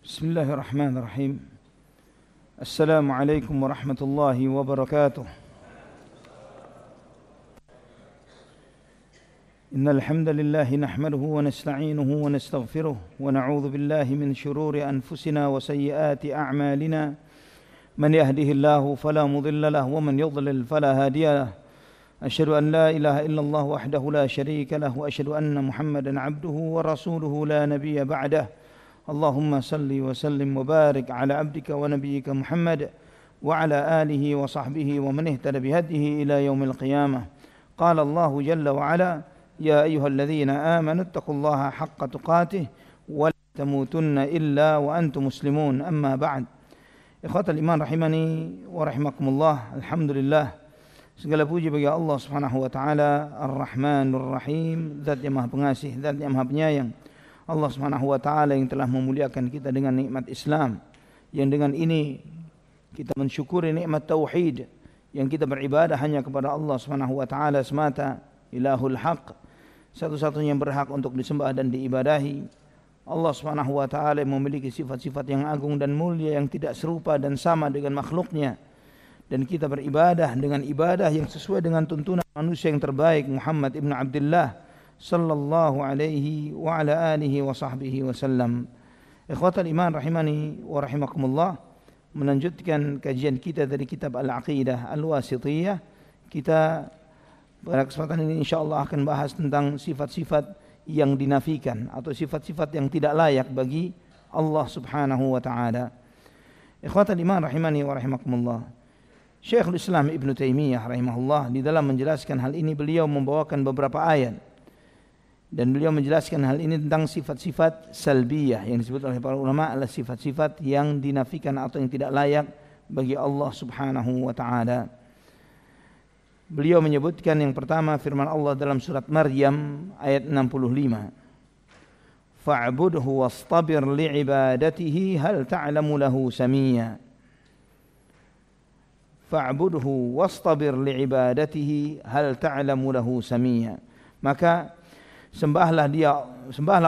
بسم الله الرحمن الرحيم. السلام عليكم ورحمة الله وبركاته. إن الحمد لله نحمده ونستعينه ونستغفره ونعوذ بالله من شرور أنفسنا وسيئات أعمالنا. من يهده الله فلا مضل له ومن يضلل فلا هادي له. أشهد أن لا إله إلا الله وحده لا شريك له وأشهد أن محمدا عبده ورسوله لا نبي بعده. اللهم صل وسلم وبارك على عبدك ونبيك محمد وعلى آله وصحبه ومن اهتدى بهديه إلى يوم القيامة. قال الله جل وعلا: يا أيها الذين آمنوا اتقوا الله حق تقاته ولا تموتن إلا وأنتم مسلمون. أما بعد. Ikhwatal iman rahimani wa rahimakumullah. Alhamdulillah, segala puji bagi Allah Subhanahu wa taala, Ar-Rahmanur Rahim, Zat yang Maha Pengasih, Zat yang Maha Penyayang. Allah Subhanahu wa taala yang telah memuliakan kita dengan nikmat Islam, yang dengan ini kita mensyukuri nikmat tauhid, yang kita beribadah hanya kepada Allah Subhanahu wa taala semata, Ilahul Haq, satu-satunya yang berhak untuk disembah dan diibadahi. Allah Subhanahu wa taala yang memiliki sifat-sifat yang agung dan mulia yang tidak serupa dan sama dengan makhluknya, dan kita beribadah dengan ibadah yang sesuai dengan tuntunan manusia yang terbaik, Muhammad ibn Abdullah sallallahu alaihi wa ala alihi wa sahbihi wasallam. Ikhwatal iman rahimani wa rahimakumullah, melanjutkan kajian kita dari kitab Al-Aqidah Al-Wasithiyah. Kita pada kesempatan ini insyaallah akan bahas tentang sifat-sifat yang dinafikan atau sifat-sifat yang tidak layak bagi Allah Subhanahu wa taala. Ikhwatal iman rahimani wa rahimakumullah, Syekhul Islam Ibn Taimiyah rahimahullah di dalam menjelaskan hal ini beliau membawakan beberapa ayat, dan beliau menjelaskan hal ini tentang sifat-sifat salbiyah yang disebut oleh para ulama adalah sifat-sifat yang dinafikan atau yang tidak layak bagi Allah Subhanahu wa taala. Beliau menyebutkan yang pertama firman Allah dalam surat Maryam ayat 65. Fa'budhu wastabir li'ibadatihi hal ta'lamu lahu samiyya. Fa'budhu wastabir li'ibadatihi hal ta'lamu lahu samiyya. Maka sembahlah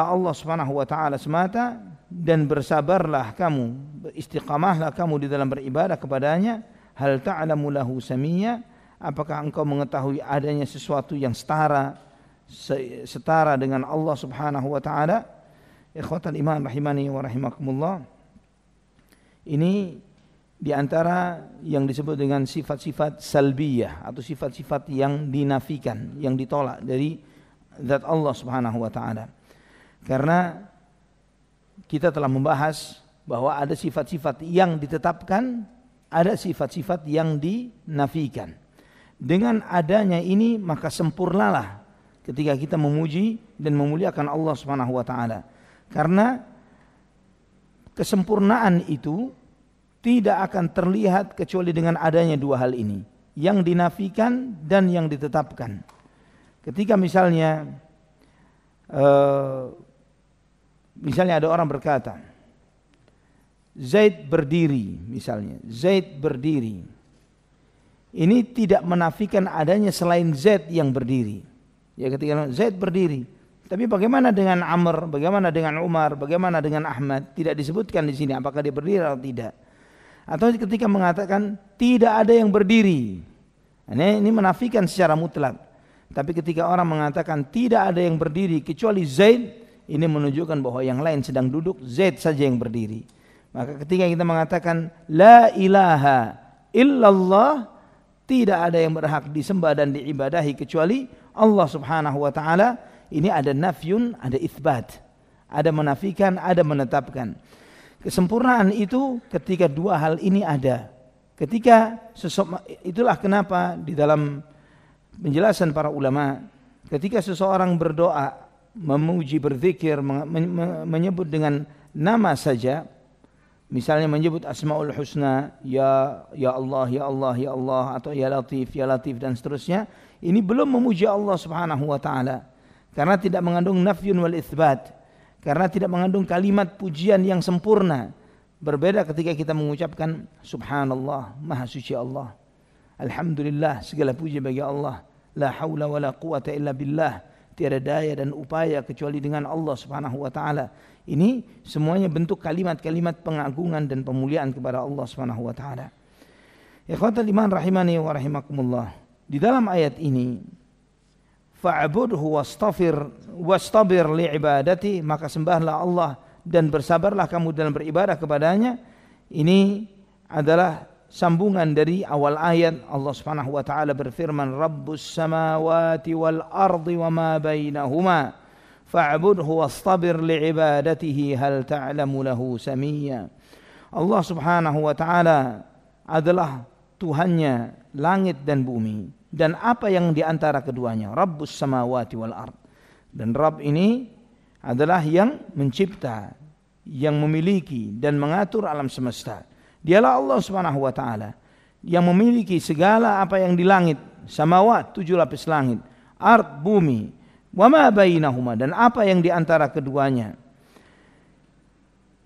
Allah Subhanahu wa taala semata dan bersabarlah kamu, istiqamahlah kamu di dalam beribadah kepadanya. Hal ta'lamu lahu samiyya, apakah engkau mengetahui adanya sesuatu yang setara dengan Allah Subhanahu wa taala? Ikhwatal iman rahimani wa rahimakumullah, ini di antara yang disebut dengan sifat-sifat salbiyah atau sifat-sifat yang dinafikan, yang ditolak dari zat Allah Subhanahu wa taala. Karena kita telah membahas bahwa ada sifat-sifat yang ditetapkan, ada sifat-sifat yang dinafikan. Dengan adanya ini maka sempurnalah ketika kita memuji dan memuliakan Allah Subhanahu wa taala. Karena kesempurnaan itu tidak akan terlihat kecuali dengan adanya dua hal ini, yang dinafikan dan yang ditetapkan. Ketika misalnya ada orang berkata Zaid berdiri, misalnya Zaid berdiri, ini tidak menafikan adanya selain Zaid yang berdiri. Ya, ketika Zaid berdiri, tapi bagaimana dengan Amr, bagaimana dengan Umar, bagaimana dengan Ahmad? Tidak disebutkan di sini apakah dia berdiri atau tidak. Atau ketika mengatakan tidak ada yang berdiri, ini menafikan secara mutlak. Tapi ketika orang mengatakan tidak ada yang berdiri kecuali Zaid, ini menunjukkan bahwa yang lain sedang duduk, Zaid saja yang berdiri. Maka ketika kita mengatakan la ilaha illallah, tidak ada yang berhak disembah dan diibadahi kecuali Allah Subhanahu wa taala, ini ada nafyun, ada itsbat, ada menafikan, ada menetapkan. Kesempurnaan itu ketika dua hal ini ada. Itulah kenapa di dalam penjelasan para ulama, ketika seseorang berdoa, memuji, berzikir, menyebut dengan nama saja, misalnya menyebut Asmaul Husna, ya Allah, ya Allah, ya Allah, atau ya Latif dan seterusnya, ini belum memuji Allah Subhanahu wa taala, karena tidak mengandung nafyun wal itsbat, karena tidak mengandung kalimat pujian yang sempurna. Berbeda ketika kita mengucapkan Subhanallah, Maha Suci Allah, Alhamdulillah, segala puji bagi Allah, la haula wala quwata illa billah, tiada daya dan upaya kecuali dengan Allah Subhanahu wa taala. Ini semuanya bentuk kalimat-kalimat pengagungan dan pemuliaan kepada Allah Subhanahu wa taala. Ikhwatal iman rahimani wa rahimakumullah. Di dalam ayat ini fa'budhu wastabir li'ibadati, maka sembahlah Allah dan bersabarlah kamu dalam beribadah kepadanya. Ini adalah sambungan dari awal ayat. Allah Subhanahu wa taala berfirman, Rabbus samawati wal ardi wa ma bainahuma fa'budhu wastabir li'ibadatihi hal ta'lamu lahu samiyya. Allah Subhanahu wa taala adalah Tuhannya langit dan bumi dan apa yang di antara keduanya. Rabbus samawati wal ard. Dan Rabb ini adalah yang mencipta, yang memiliki dan mengatur alam semesta. Dialah Allah Subhanahu wa taala yang memiliki segala apa yang di langit, samawat 7 lapis langit, ard bumi, wa ma bainahuma dan apa yang di antara keduanya.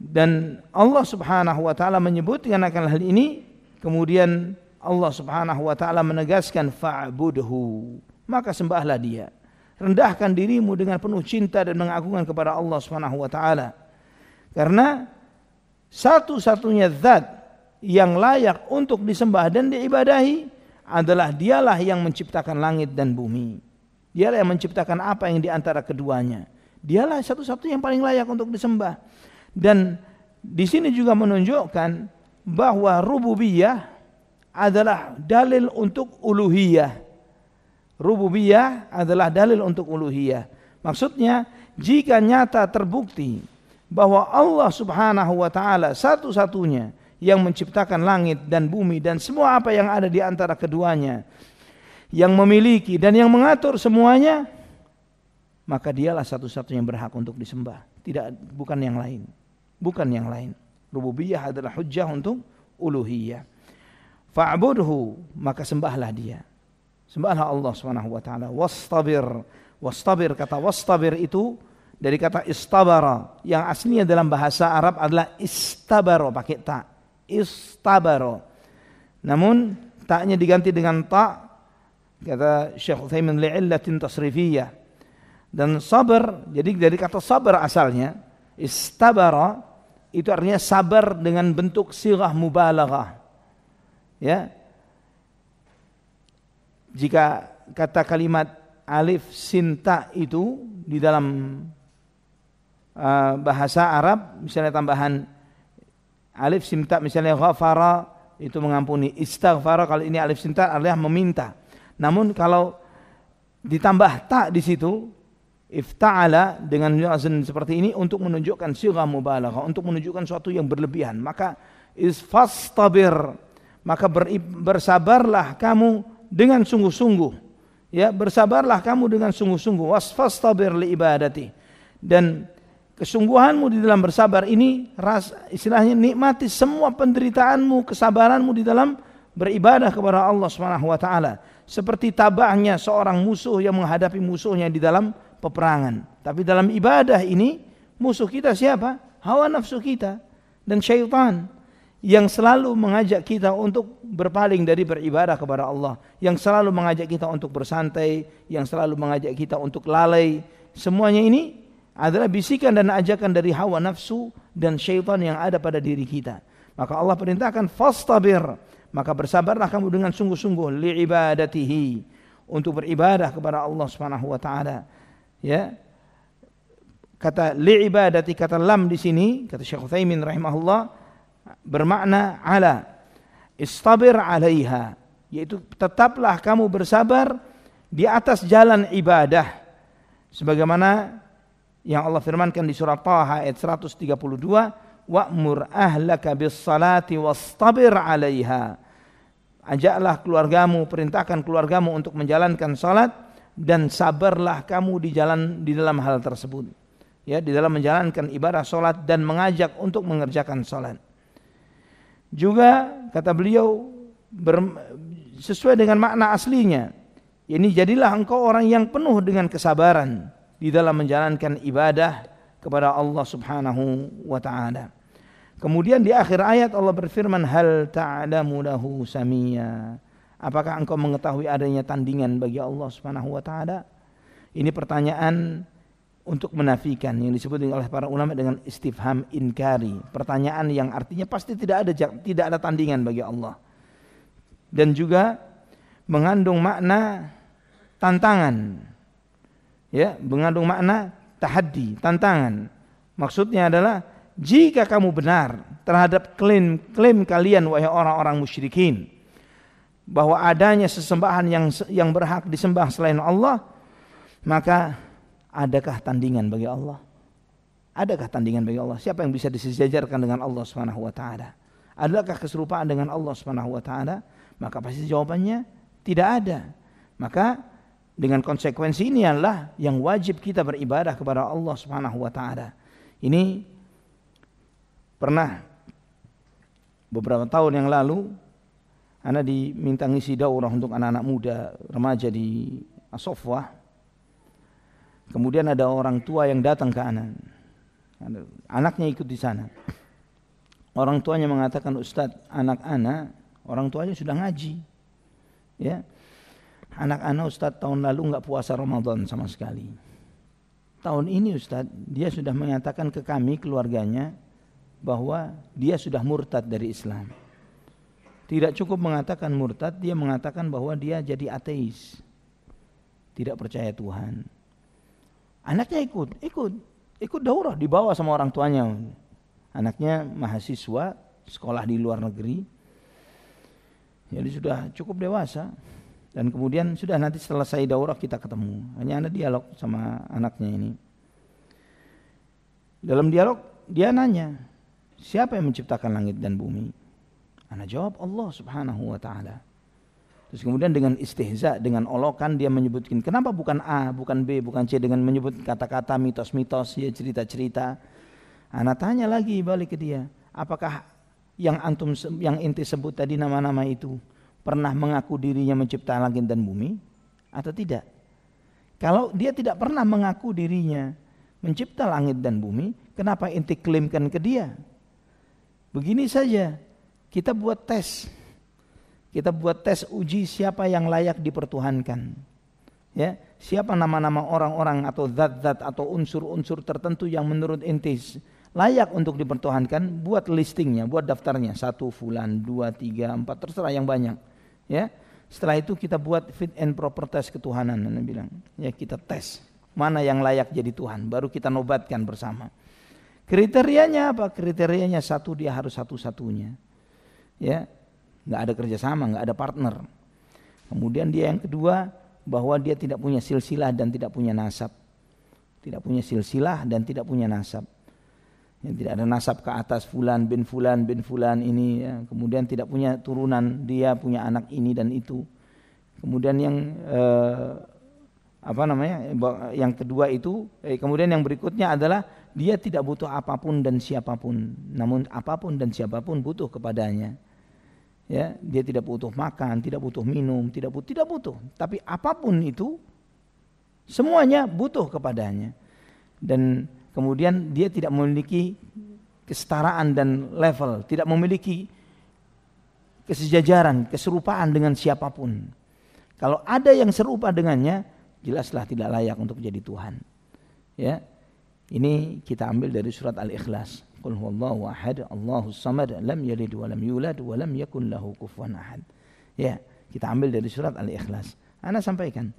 Dan Allah Subhanahu wa taala menyebutkan akan hal ini, kemudian Allah Subhanahu wa taala menegaskan fa'budhu, maka sembahlah dia. Rendahkan dirimu dengan penuh cinta dan mengagungkan kepada Allah Subhanahu wa taala. Karena satu-satunya zat yang layak untuk disembah dan diibadahi adalah dialah yang menciptakan langit dan bumi. Dialah yang menciptakan apa yang di antara keduanya. Dialah satu-satunya yang paling layak untuk disembah. Dan di sini juga menunjukkan bahwa rububiyah adalah dalil untuk uluhiyah. Rububiyah adalah dalil untuk uluhiyah. Maksudnya, jika nyata terbukti bahwa Allah Subhanahu wa taala satu-satunya yang menciptakan langit dan bumi dan semua apa yang ada di antara keduanya, yang memiliki dan yang mengatur semuanya, maka dialah satu-satunya yang berhak untuk disembah, bukan yang lain. Bukan yang lain. Rububiyah adalah hujjah untuk uluhiyah. Fa'budhu, maka sembahlah dia. Sembahlah Allah Subhanahu wa taala. Wastabir, kata wastabir itu dari kata istabara, yang aslinya dalam bahasa Arab adalah istabaro, pakai ta. Istabaro. Namun taknya diganti dengan ta, kata Syekh Utsaimin, li'illatin tasrifiyah. Dan sabar, jadi dari kata sabar asalnya, istabara itu artinya sabar dengan bentuk sighah mubalaghah. Ya, jika kata kalimat alif sinta itu di dalam bahasa Arab, misalnya tambahan alif sinta, misalnya ghafara itu mengampuni, istaghfara kalau ini alif sinta adalah meminta. Namun kalau ditambah ta di situ, ifta'ala dengan wazn seperti ini untuk menunjukkan sighah mubalaghah, untuk menunjukkan sesuatu yang berlebihan. Maka fastabir, maka bersabarlah kamu dengan sungguh-sungguh. Ya, bersabarlah kamu dengan sungguh-sungguh. Wasfastabir li ibadati. Dan kesungguhanmu di dalam bersabar ini istilahnya nikmati semua penderitaanmu, kesabaranmu di dalam beribadah kepada Allah Subhanahu wa taala. Seperti tabahnya seorang musuh yang menghadapi musuhnya di dalam peperangan. Tapi dalam ibadah ini musuh kita siapa? Hawa nafsu kita dan syaitan, yang selalu mengajak kita untuk berpaling dari beribadah kepada Allah, yang selalu mengajak kita untuk bersantai, yang selalu mengajak kita untuk lalai. Semuanya ini adalah bisikan dan ajakan dari hawa nafsu dan syaitan yang ada pada diri kita. Maka Allah perintahkan fastabir, maka bersabarlah kamu dengan sungguh-sungguh li'ibadatihi, untuk beribadah kepada Allah Subhanahu wa taala. Ya. Kata li'ibadati, kata lam di sini, kata Syekh Utsaimin rahimahullah, bermakna ala, istabir alaiha, yaitu tetaplah kamu bersabar di atas jalan ibadah, sebagaimana yang Allah firmankan di surah Taha ayat 132, wa'mur ahlaka bis salati wastabir alaiha, ajaklah keluargamu, perintahkan keluargamu untuk menjalankan salat dan sabarlah kamu di dalam hal tersebut, ya, di dalam menjalankan ibadah salat dan mengajak untuk mengerjakan salat. Juga kata beliau sesuai dengan makna aslinya, ini jadilah engkau orang yang penuh dengan kesabaran di dalam menjalankan ibadah kepada Allah Subhanahu wa taala. Kemudian di akhir ayat Allah berfirman, hal ta'lamu lahu samiyya, apakah engkau mengetahui adanya tandingan bagi Allah Subhanahu wa taala? Ini pertanyaan untuk menafikan yang disebut oleh para ulama dengan istifham inkari. Pertanyaan yang artinya pasti tidak ada tandingan bagi Allah. Dan juga mengandung makna tantangan. Ya, mengandung makna tahaddi, tantangan. Maksudnya adalah jika kamu benar terhadap klaim kalian wahai orang-orang musyrikin bahwa adanya sesembahan yang berhak disembah selain Allah, maka adakah tandingan bagi Allah? Adakah tandingan bagi Allah? Siapa yang bisa disejajarkan dengan Allah Subhanahu wa taala? Adakah keserupaan dengan Allah Subhanahu wa taala? Maka pasti jawabannya tidak ada. Maka dengan konsekuensi ini adalah yang wajib kita beribadah kepada Allah Subhanahu wa taala. Ini pernah beberapa tahun yang lalu ana diminta ngisi daurah untuk anak-anak muda remaja di As-Saffah. Kemudian ada orang tua yang datang ke anak. Anaknya ikut di sana. Orang tuanya mengatakan, "Ustadz, anak-anak orang tuanya sudah ngaji. Ya. Anak-anak Ustadz tahun lalu enggak puasa Ramadan sama sekali. Tahun ini Ustadz, dia sudah mengatakan ke kami keluarganya bahwa dia sudah murtad dari Islam. Tidak cukup mengatakan murtad, dia mengatakan bahwa dia jadi ateis. Tidak percaya Tuhan." Anaknya ikut daurah, dibawa sama orang tuanya. Anaknya mahasiswa, sekolah di luar negeri. Jadi sudah cukup dewasa. Dan kemudian sudah nanti selesai daurah kita ketemu. Hanya ada dialog sama anaknya ini. Dalam dialog dia nanya, siapa yang menciptakan langit dan bumi? Ana jawab, Allah Subhanahu wa taala. Terus kemudian dengan istihza, dengan olokan dia menyebutkan, kenapa bukan A, bukan B, bukan C, dengan menyebut kata-kata mitos-mitos, ya cerita-cerita. Ana tanya lagi balik ke dia, apakah yang inti sebut tadi nama-nama itu pernah mengaku dirinya mencipta langit dan bumi atau tidak? Kalau dia tidak pernah mengaku dirinya mencipta langit dan bumi, kenapa inti klaimkan ke dia? Begini saja, kita buat tes. Kita buat tes uji siapa yang layak dipertuhankan. Ya, siapa nama-nama orang-orang atau zat-zat atau unsur-unsur tertentu yang menurut inti layak untuk dipertuhankan, buat listingnya, buat daftarnya, 1 fulan, 2, 3, 4, terserah yang banyak. Ya, setelah itu kita buat fit and proper test ketuhanan. Anda bilang, ya kita tes mana yang layak jadi Tuhan, baru kita nobatkan bersama. Kriterianya apa? Kriterianya satu, dia harus satu-satunya. Ya. Nggak ada kerjasama, nggak ada partner. Kemudian dia yang kedua, bahwa dia tidak punya silsilah dan tidak punya nasab. Tidak punya silsilah dan tidak punya nasab. Yang tidak ada nasab ke atas fulan bin fulan ini. Ya. Kemudian tidak punya turunan, dia punya anak ini dan itu. Kemudian yang yang kedua itu, kemudian yang berikutnya adalah dia tidak butuh apapun dan siapapun. Namun apapun dan siapapun butuh kepadanya. Ya, dia tidak butuh makan, tidak butuh minum, tidak butuh. Tapi apapun itu semuanya butuh kepadanya. Dan kemudian dia tidak memiliki kesetaraan dan level, tidak memiliki kesejajaran, keserupaan dengan siapapun. Kalau ada yang serupa dengannya, jelaslah tidak layak untuk jadi Tuhan. Ya. Ini kita ambil dari surat Al-Ikhlas. Qul huwallahu ahad, Allahus samad, lam yalid wa lam yulad wa lam yakul lahu kufuwan ahad. Ya, kita ambil dari surat Al-Ikhlas. Ana sampaikan,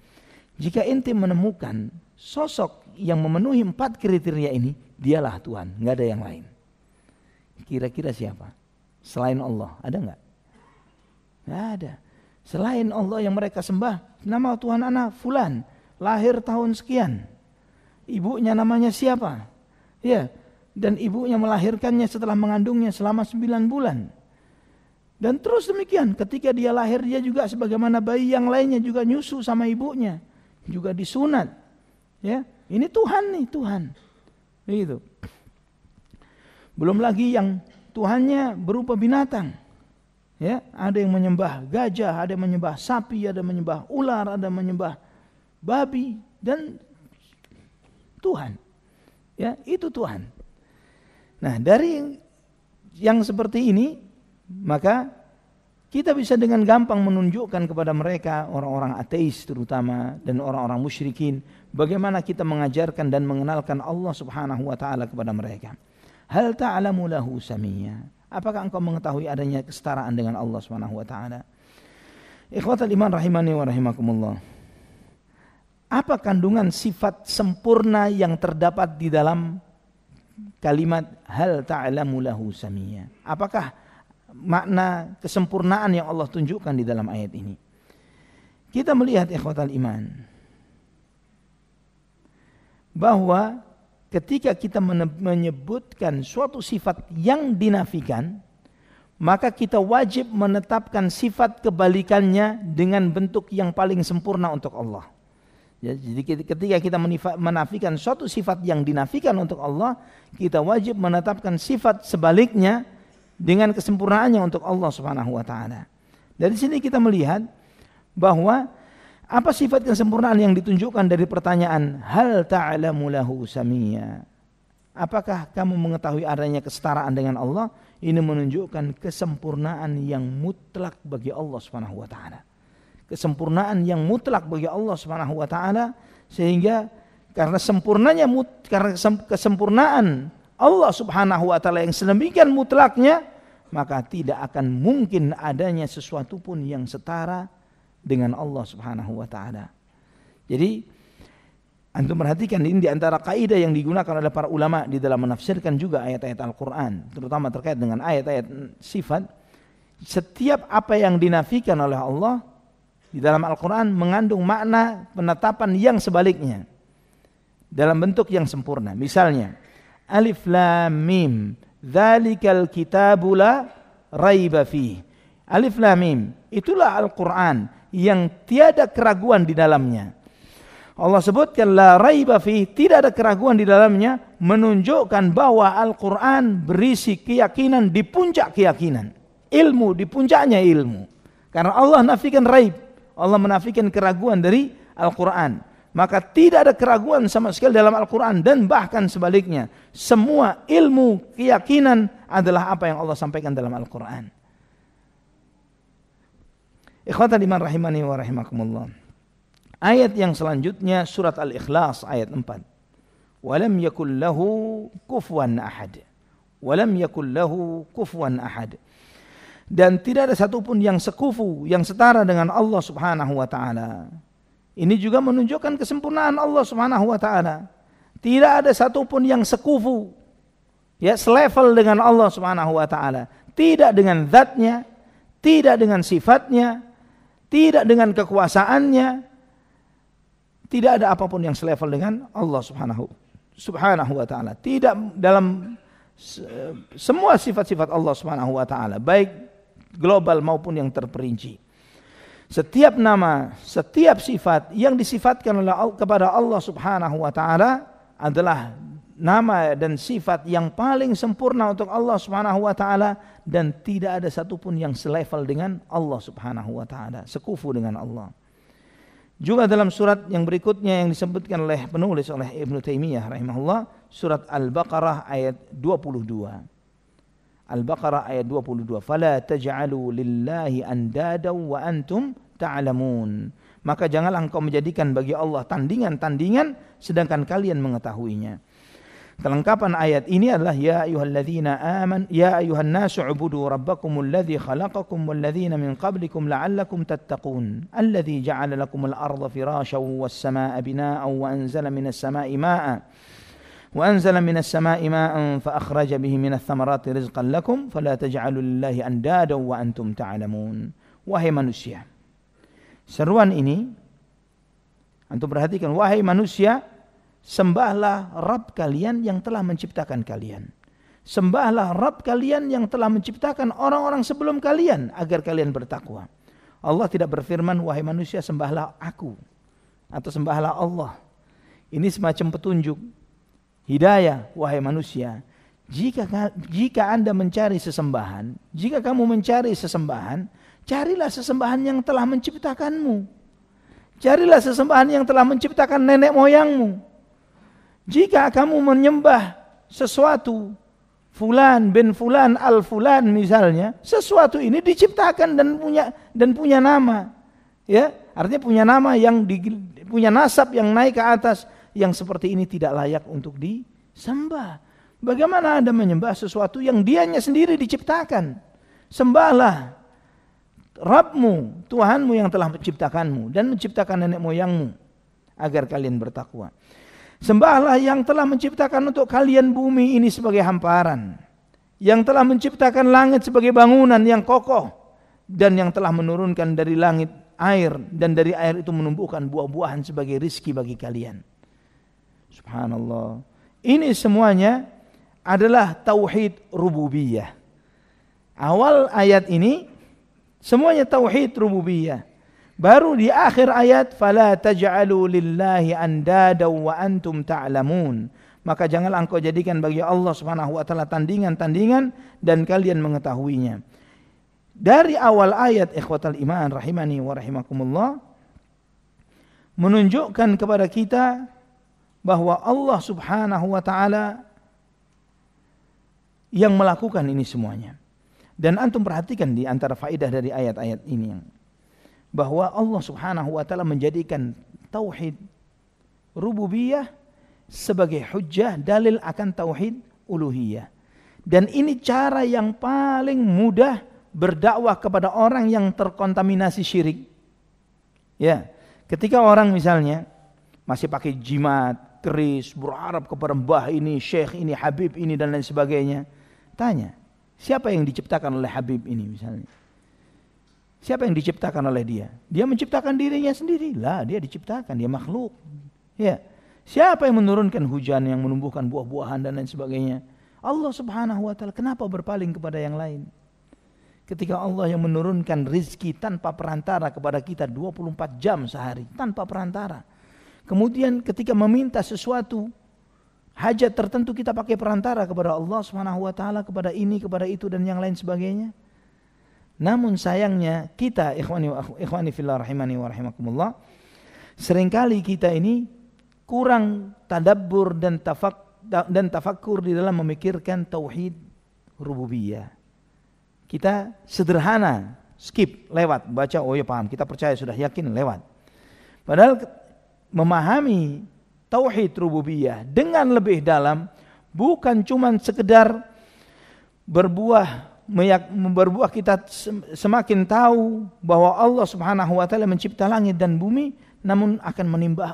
jika ente menemukan sosok yang memenuhi 4 kriteria ini, dialah Tuhan, enggak ada yang lain. Kira-kira siapa? Selain Allah, ada enggak? Enggak ada. Selain Allah yang mereka sembah, nama Tuhan anak fulan, lahir tahun sekian. Ibunya namanya siapa? Ya, dan ibunya melahirkannya setelah mengandungnya selama 9 bulan. Dan terus demikian, ketika dia lahir dia juga sebagaimana bayi yang lainnya juga nyusu sama ibunya, juga disunat. Ya, ini Tuhan nih, Tuhan. Begitu. Belum lagi yang Tuhannya berupa binatang. Ya, ada yang menyembah gajah, ada yang menyembah sapi, ada yang menyembah ular, ada yang menyembah babi, dan Tuhan. Ya, itu Tuhan. Nah, dari yang seperti ini, maka kita bisa dengan gampang menunjukkan kepada mereka, orang-orang ateis terutama dan orang-orang musyrikin, bagaimana kita mengajarkan dan mengenalkan Allah Subhanahu wa taala kepada mereka. Hal ta'lamu lahu samiyya? Apakah engkau mengetahui adanya kesetaraan dengan Allah Subhanahu wa taala? Ikhwatal iman rahimani wa rahimakumullah. Apa kandungan sifat sempurna yang terdapat di dalam kalimat hal ta'lamu lahu samiyya? Apakah makna kesempurnaan yang Allah tunjukkan di dalam ayat ini? Kita melihat ikhwatal iman bahwa ketika kita menyebutkan suatu sifat yang dinafikan, maka kita wajib menetapkan sifat kebalikannya dengan bentuk yang paling sempurna untuk Allah. Jadi ketika kita menafikan suatu sifat yang dinafikan untuk Allah, kita wajib menetapkan sifat sebaliknya dengan kesempurnaannya untuk Allah Subhanahu wa taala. Dari sini kita melihat bahwa apa sifat kesempurnaan yang ditunjukkan dari pertanyaan hal ta'lamu lahu samiyya? Apakah kamu mengetahui adanya kesetaraan dengan Allah? Ini menunjukkan kesempurnaan yang mutlak bagi Allah Subhanahu wa taala. Kesempurnaan yang mutlak bagi Allah Subhanahu wa taala, sehingga karena kesempurnaan Allah Subhanahu wa taala yang sedemikian mutlaknya, maka tidak akan mungkin adanya sesuatu pun yang setara dengan Allah Subhanahu wa taala. Jadi antum perhatikan, ini di antara kaidah yang digunakan oleh para ulama di dalam menafsirkan juga ayat-ayat Al-Qur'an, terutama terkait dengan ayat-ayat sifat. Setiap apa yang dinafikan oleh Allah di dalam Al-Qur'an mengandung makna penetapan yang sebaliknya dalam bentuk yang sempurna. Misalnya Alif Lam Mim, dzalikal kitabu la raiba fihi. Alif Lam Mim, itulah Al-Qur'an yang tiada keraguan di dalamnya. Allah sebutkan la raiba fihi, tidak ada keraguan di dalamnya, menunjukkan bahwa Al-Qur'an berisi keyakinan di puncak keyakinan, ilmu di puncaknya ilmu. Karena Allah nafikan raib, Allah menafikan keraguan dari Al-Qur'an. Maka tidak ada keraguan sama sekali dalam Al-Quran, dan bahkan sebaliknya, semua ilmu keyakinan adalah apa yang Allah sampaikan dalam Al-Quran. Ikhwatal iman rahimani wa rahimakumullah. Ayat yang selanjutnya surat Al-Ikhlas ayat 4. Walam yakul lahu kufuwan ahad. Walam yakul lahu kufuwan ahad. Dan tidak ada satupun yang sekufu, yang setara dengan Allah Subhanahu wa taala. Ini juga menunjukkan kesempurnaan Allah Subhanahu wa taala. Tidak ada satupun yang sekufu, ya, selevel dengan Allah Subhanahu wa taala. Tidak dengan zatnya, tidak dengan sifatnya, tidak dengan kekuasaannya. Tidak ada apapun yang selevel dengan Allah Subhanahu wa taala. Tidak dalam semua sifat-sifat Allah Subhanahu wa taala, baik global maupun yang terperinci. Setiap nama, setiap sifat yang disifatkan kepada Allah Subhanahu wa taala adalah nama dan sifat yang paling sempurna untuk Allah Subhanahu wa taala, dan tidak ada satupun yang selevel dengan Allah Subhanahu wa taala, sekufu dengan Allah. Juga dalam surat yang berikutnya yang disebutkan oleh penulis oleh Ibnu Taimiyah rahimahullah, surat Al-Baqarah ayat 22. Al-Baqarah ayat 22. Fala taj'alu lillahi andada wa antum ta'lamun. Maka janganlah engkau menjadikan bagi Allah tandingan-tandingan sedangkan kalian mengetahuinya. Kelengkapan ayat ini adalah ya ayyuhalladzina amanu ya ayyuhan nasu ubudu rabbakumul ladzi khalaqakum wal ladzina min qablikum la'allakum tattaqun alladzi ja'ala lakumul arda firasyan was samaa'a binaa'an wa anzala minas samaa'i maa'an وأنزل من السماء ماء فأخرج به من الثمرات رزقا لكم فلا تجعلوا لله أندادا وأنتم تعلمون. Wahai manusia, seruan ini antum perhatikan, wahai manusia, sembahlah Rabb kalian yang telah menciptakan kalian. Sembahlah Rabb kalian yang telah menciptakan orang-orang sebelum kalian agar kalian bertakwa. Allah tidak berfirman wahai manusia sembahlah aku atau sembahlah Allah. Ini semacam petunjuk, hidayah, wahai manusia. Jika Anda mencari sesembahan, jika kamu mencari sesembahan, carilah sesembahan yang telah menciptakanmu. Carilah sesembahan yang telah menciptakan nenek moyangmu. Jika kamu menyembah sesuatu fulan bin fulan al fulan misalnya, sesuatu ini diciptakan dan punya nama. Ya, artinya punya nama yang punya nasab yang naik ke atas, yang seperti ini tidak layak untuk disembah. Bagaimana Anda menyembah sesuatu yang dianya sendiri diciptakan? Sembahlah Rabbmu, Tuhanmu yang telah menciptakanmu dan menciptakan nenek moyangmu agar kalian bertakwa. Sembahlah yang telah menciptakan untuk kalian bumi ini sebagai hamparan, yang telah menciptakan langit sebagai bangunan yang kokoh, dan yang telah menurunkan dari langit air, dan dari air itu menumbuhkan buah-buahan sebagai rizki bagi kalian. Subhanallah. Ini semuanya adalah tauhid rububiyah. Awal ayat ini semuanya tauhid rububiyah. Baru di akhir ayat, fala taj'alu lillahi andada wa antum ta'lamun. Maka janganlah engkau jadikan bagi Allah Subhanahu wa taala tandingan-tandingan dan kalian mengetahuinya. Dari awal ayat ikhwatal iman rahimani wa rahimakumullah menunjukkan kepada kita bahwa Allah Subhanahu wa taala yang melakukan ini semuanya. Dan antum perhatikan di antara faedah dari ayat-ayat ini bahwa Allah Subhanahu wa taala menjadikan tauhid rububiyah sebagai hujjah dalil akan tauhid uluhiyah. Dan ini cara yang paling mudah berdakwah kepada orang yang terkontaminasi syirik. Ya, ketika orang misalnya masih pakai jimat, keris, berharap kepada mbah ini, syekh ini, habib ini dan lain sebagainya. Tanya, siapa yang diciptakan oleh habib ini misalnya? Siapa yang diciptakan oleh dia? Dia menciptakan dirinya sendiri. Lah, dia diciptakan, dia makhluk. Ya. Siapa yang menurunkan hujan, yang menumbuhkan buah-buahan dan lain sebagainya? Allah Subhanahu wa taala. Kenapa berpaling kepada yang lain? Ketika Allah yang menurunkan rizki tanpa perantara kepada kita 24 jam sehari, tanpa perantara. Kemudian ketika meminta sesuatu, hajat tertentu kita pakai perantara kepada Allah Subhanahu wa taala, kepada ini, kepada itu dan yang lain sebagainya. Namun sayangnya kita ikhwani fillah rahimani wa rahimakumullah, seringkali kita ini kurang tadabbur dan tafakkur di dalam memikirkan tauhid rububiyah. Kita sederhana, skip, lewat, baca, oh ya paham, kita percaya, sudah yakin, lewat. Padahal memahami tauhid rububiyah dengan lebih dalam bukan cuma sekedar berbuah kita semakin tahu bahwa Allah Subhanahu wa taala mencipta langit dan bumi, namun akan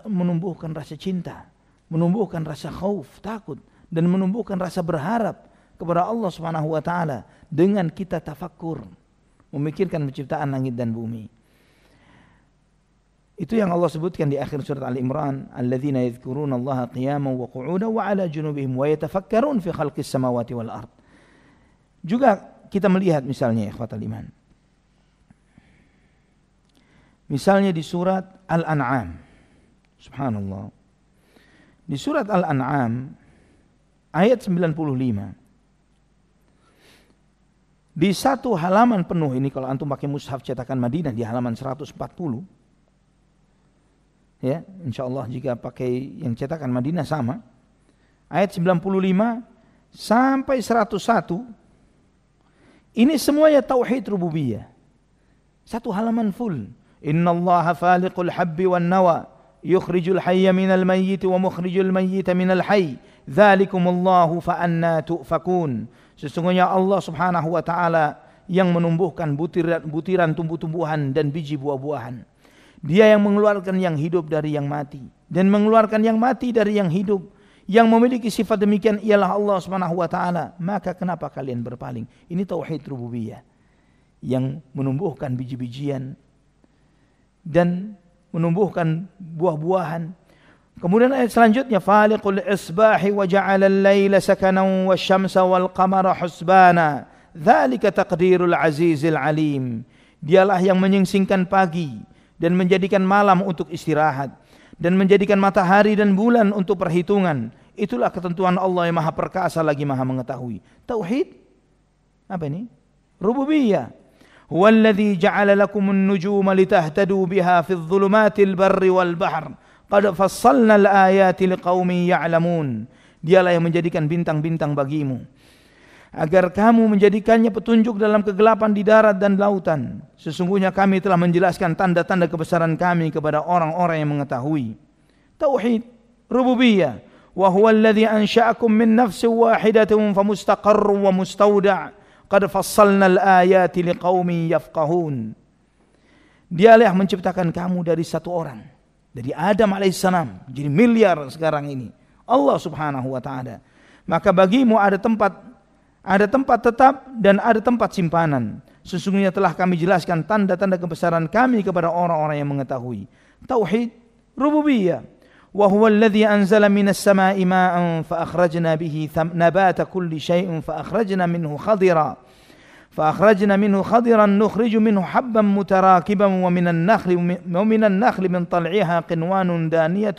menumbuhkan rasa cinta, menumbuhkan rasa khauf, takut, dan menumbuhkan rasa berharap kepada Allah Subhanahu wa taala dengan kita tafakkur memikirkan penciptaan langit dan bumi. Itu yang Allah sebutkan di akhir surat Al-Imran, alladzina yadhkuruna Allaha qiyaman wa qu'udan wa 'ala junubihim wa yatafakkarun fi khalqis samawati wal ard. Juga kita melihat misalnya ikhwatal iman. Misalnya di surat Al-An'am. Subhanallah. Di surat Al-An'am ayat 95. Di satu halaman penuh ini, kalau antum pakai mushaf cetakan Madinah di halaman 140. Ya, insyaallah jika pakai yang cetakan Madinah sama. Ayat 95 sampai 101. Ini semuanya tauhid rububiyah. Satu halaman full. Innallaha faliqul habbi wan nawa, yukhrijul hayya minal mayyit wa mukhrijul mayyita minal hayy. Dzalikumullahu fa anna tu'fakun. Sesungguhnya Allah Subhanahu wa taala yang menumbuhkan butiran tumbuh-tumbuhan dan biji buah-buahan. Dia yang mengeluarkan yang hidup dari yang mati dan mengeluarkan yang mati dari yang hidup. Yang memiliki sifat demikian ialah Allah Subhanahu wa taala. Maka kenapa kalian berpaling? Ini tauhid rububiyah yang menumbuhkan biji-bijian dan menumbuhkan buah-buahan. Kemudian ayat selanjutnya, faliqul isbahi wa ja'ala al-laila sakanan wasyamsa wal qamara husbana. Dzalika taqdirul azizil alim. Dialah yang menyingsingkan pagi dan menjadikan malam untuk istirahat dan menjadikan matahari dan bulan untuk perhitungan. Itulah ketentuan Allah yang maha perkasa lagi maha mengetahui. Tauhid apa ini? Rububiyah. Huwallazi ja'ala lakumun nujuma litahtadu biha fidh dhulumatil barri wal bahr. Qad fassalna al-ayati liqaumin ya'lamun. Dialah yang menjadikan bintang-bintang bagimu agar kamu menjadikannya petunjuk dalam kegelapan di darat dan lautan. Sesungguhnya kami telah menjelaskan tanda-tanda kebesaran kami kepada orang-orang yang mengetahui. Tauhid rububiyah. Wa huwa alladhi ansha'akum min nafsin wahidatin famustaqarrun wa mustawda'. Qad fassalna al-ayati liqaumin yafqahun. Dialah yang menciptakan kamu dari satu orang, dari Adam alaihissalam, jadi miliar sekarang ini. Allah Subhanahu wa taala. Maka bagimu ada tempat tetap dan ada tempat simpanan. Sesungguhnya telah kami jelaskan tanda-tanda kebesaran kami kepada orang-orang yang mengetahui. Tauhid rububiyah. Wa huwa alladhi anzala minas sama'i ma'an fa akhrajna bihi nabata kulli shay'in fa akhrajna minhu khadira. فأخرجنا منه خضرا نخرج منه حبا متراكبا ومن النخل من طلعها قنوان دانية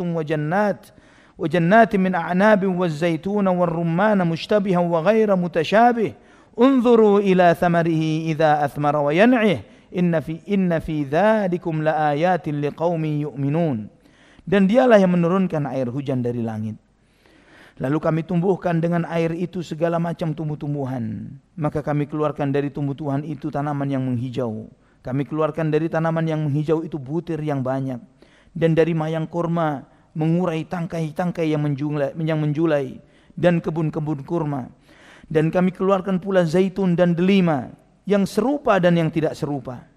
وجنات من أعناب والزيتون والرمان مشتبها وغير متشابه انظروا إلى ثمره إذا أثمر وينعه إن في ذلكم لآيات لقوم يؤمنون. Dan dialah yang menurunkan air hujan dari langit. Lalu kami tumbuhkan dengan air itu segala macam tumbuh-tumbuhan. Maka kami keluarkan dari tumbuh-tumbuhan itu tanaman yang menghijau. Kami keluarkan dari tanaman yang menghijau itu butir yang banyak. Dan dari mayang kurma mengurai tangkai-tangkai yang menjulai. Dan kebun-kebun kurma. Dan kami keluarkan pula zaitun dan delima. Yang serupa dan yang tidak serupa.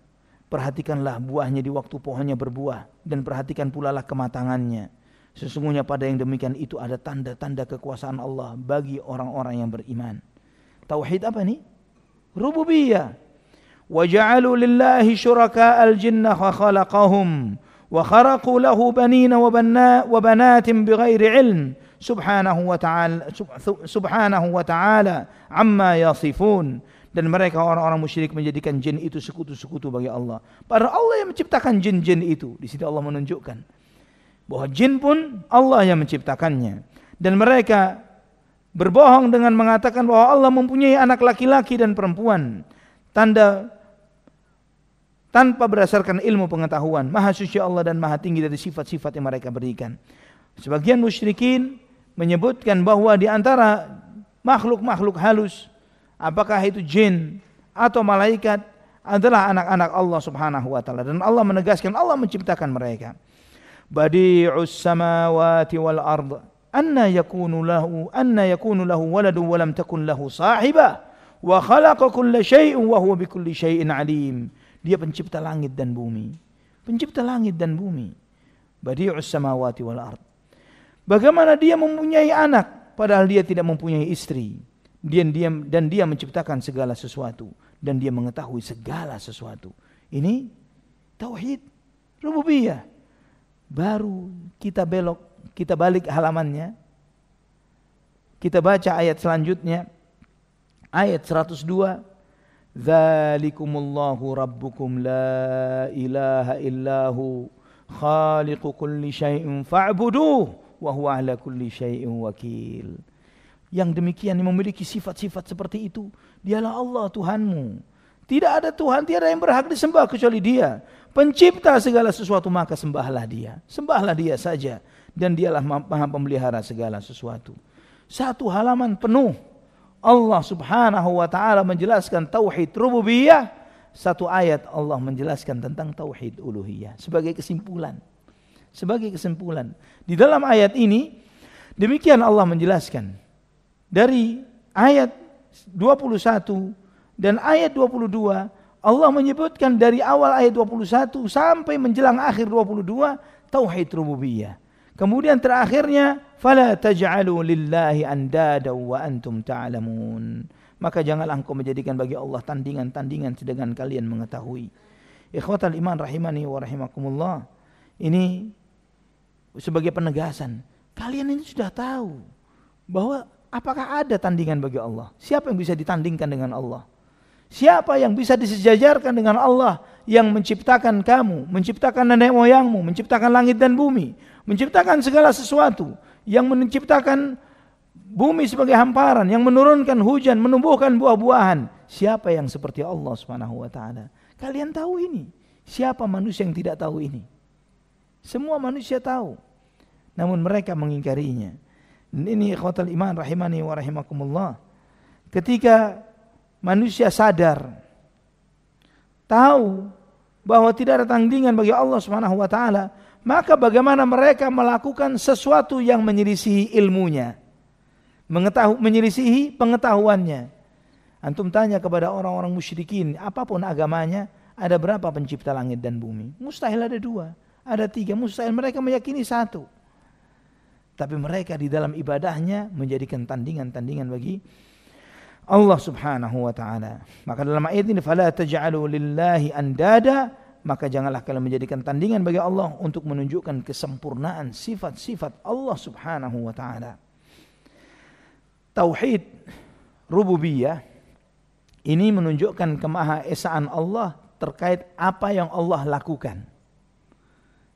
Perhatikanlah buahnya di waktu pohonnya berbuah. Dan perhatikan pula lah kematangannya. Sesungguhnya pada yang demikian itu ada tanda-tanda kekuasaan Allah bagi orang-orang yang beriman. Tauhid apa nih? Rububiyah. Wa ja'alu lillahi syuraka'al jinna wa khalaqahum wa kharaqu lahu banina wa banatin bighairi ilm subhanahu wa ta'ala amma yasifun. Dan mereka orang-orang musyrik menjadikan jin itu sekutu-sekutu bagi Allah. Padahal Allah yang menciptakan jin-jin itu. Di situ Allah menunjukkan bahwa jin pun Allah yang menciptakannya. Dan mereka berbohong dengan mengatakan bahwa Allah mempunyai anak laki-laki dan perempuan. Tanpa berdasarkan ilmu pengetahuan. Maha suci Allah dan maha tinggi dari sifat-sifat yang mereka berikan. Sebagian musyrikin menyebutkan bahwa di antara makhluk-makhluk halus, apakah itu jin atau malaikat, adalah anak-anak Allah Subhanahu wa taala. Dan Allah menegaskan Allah menciptakan mereka. Badi'us samawati wal ard anna yakunu lahu waladun wa lam takun lahu sahibah wa khalaqa kulla syai'in wa huwa bikulli syai'in alim. Dia pencipta langit dan bumi. Pencipta langit dan bumi. Badi'us samawati wal ard. Bagaimana dia mempunyai anak padahal dia tidak mempunyai istri? Dan dia menciptakan segala sesuatu dan dia mengetahui segala sesuatu. Ini tauhid rububiyah. Baru kita balik halamannya. Kita baca ayat selanjutnya. Ayat 102. Dzalikumullahu rabbukum la ilaha illahu khaliqu kulli syai'in fa'buduh wa huwa ala kulli syai'in wakil. Yang demikian yang memiliki sifat-sifat seperti itu, dialah Allah Tuhanmu. Tidak ada Tuhan, tiada yang berhak disembah kecuali Dia. Pencipta segala sesuatu, maka sembahlah Dia. Sembahlah Dia saja. Dan Dialah Maha Pemelihara segala sesuatu. Satu halaman penuh Allah Subhanahu wa taala menjelaskan tauhid rububiyah. Satu ayat Allah menjelaskan tentang tauhid uluhiyah sebagai kesimpulan. Sebagai kesimpulan. Di dalam ayat ini demikian Allah menjelaskan. Dari ayat 21 dan ayat 22 Allah menyebutkan dari awal ayat 21 sampai menjelang akhir 22 tauhid rububiyah. Kemudian terakhirnya fala taj'alu lillahi andada wa antum ta'lamun. Maka janganlah engkau menjadikan bagi Allah tandingan-tandingan sedangkan kalian mengetahui. Ikhwatal iman rahimani wa rahimakumullah. Ini sebagai penegasan. Kalian ini sudah tahu bahwa apakah ada tandingan bagi Allah? Siapa yang bisa ditandingkan dengan Allah? Siapa yang bisa disejajarkan dengan Allah yang menciptakan kamu, menciptakan nenek moyangmu, menciptakan langit dan bumi, menciptakan segala sesuatu, yang menciptakan bumi sebagai hamparan, yang menurunkan hujan, menumbuhkan buah-buahan. Siapa yang seperti Allah Subhanahu wa taala? Kalian tahu ini. Siapa manusia yang tidak tahu ini? Semua manusia tahu. Namun mereka mengingkarinya. Dan ini ikhwatal iman rahimani wa rahimakumullah. ketika manusia sadar, tahu bahwa tidak ada tandingan bagi Allah Subhanahu wa taala, maka bagaimana mereka melakukan sesuatu yang menyelisihi ilmunya, menyelisihi pengetahuannya. Antum tanya kepada orang-orang musyrikin, apapun agamanya, ada berapa pencipta langit dan bumi? Mustahil ada 2, ada 3, mustahil mereka meyakini 1. Tapi mereka di dalam ibadahnya menjadikan tandingan-tandingan bagi Allah Subhanahu wa taala. Maka dalam ayat ini, fala taj'alu lillahi andada, maka janganlah kalian menjadikan tandingan bagi Allah untuk menunjukkan kesempurnaan sifat-sifat Allah Subhanahu wa taala. Tauhid rububiyah ini menunjukkan kemahaesaan Allah terkait apa yang Allah lakukan.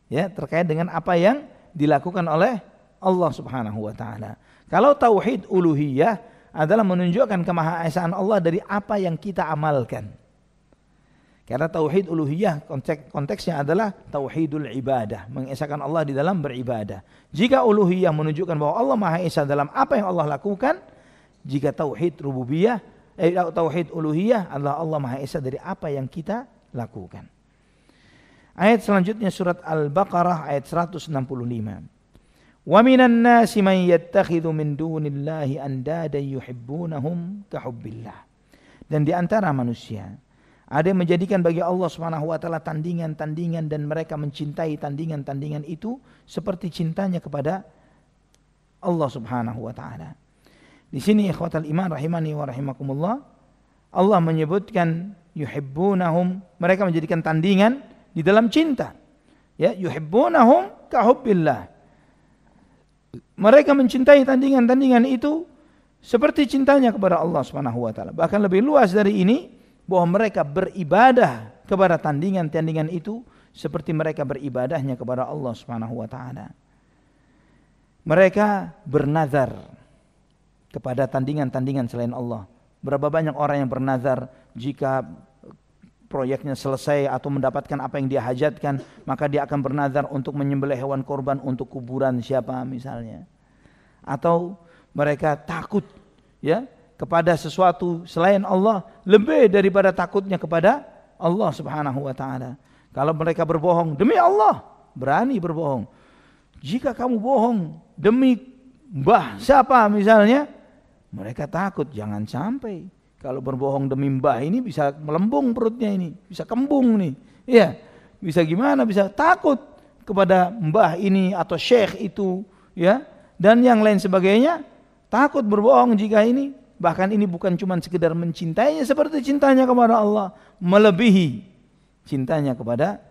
Ya, terkait dengan apa yang dilakukan oleh Allah Subhanahu wa taala. Kalau tauhid uluhiyah adalah menunjukkan kemahaesaan Allah dari apa yang kita amalkan. Karena tauhid uluhiyah konteksnya adalah tauhidul ibadah, mengesahkan Allah di dalam beribadah. Jika uluhiyah menunjukkan bahwa Allah Maha Esa dalam apa yang Allah lakukan, jika tauhid rububiyah tauhid uluhiyah adalah Allah Maha Esa dari apa yang kita lakukan. Ayat selanjutnya surat Al-Baqarah ayat 165. Wa minan nasi man yattakhidhu min dunillahi andadan yuhibbunahum ka hubbillah. Dan di antara manusia ada yang menjadikan bagi Allah Subhanahu wa taala tandingan-tandingan dan mereka mencintai tandingan-tandingan itu seperti cintanya kepada Allah Subhanahu wa taala. Di sini ikhwatal iman rahimani wa rahimakumullah, Allah menyebutkan yuhibbunahum, mereka menjadikan tandingan di dalam cinta. Ya, yuhibbunahum ka hubbillah. Mereka mencintai tandingan-tandingan itu seperti cintanya kepada Allah Subhanahu wa taala. Bahkan lebih luas dari ini, bahwa mereka beribadah kepada tandingan-tandingan itu seperti mereka beribadahnya kepada Allah Subhanahu wa taala. Mereka bernazar kepada tandingan-tandingan selain Allah. Berapa banyak orang yang bernazar jika proyeknya selesai atau mendapatkan apa yang dia hajatkan, maka dia akan bernazar untuk menyembelih hewan korban untuk kuburan siapa misalnya. Atau mereka takut ya kepada sesuatu selain Allah lebih daripada takutnya kepada Allah Subhanahu wa taala. Kalau mereka berbohong demi Allah, berani berbohong. Jika kamu bohong demi mbah siapa misalnya, mereka takut jangan sampai kalau berbohong demi mbah ini bisa melembung perutnya ini, bisa kembung nih. Iya, bisa gimana? Bisa takut kepada mbah ini atau syekh itu, ya. Dan yang lain sebagainya, takut berbohong jika ini, bahkan ini bukan cuma sekedar mencintainya seperti cintanya kepada Allah, melebihi cintanya kepada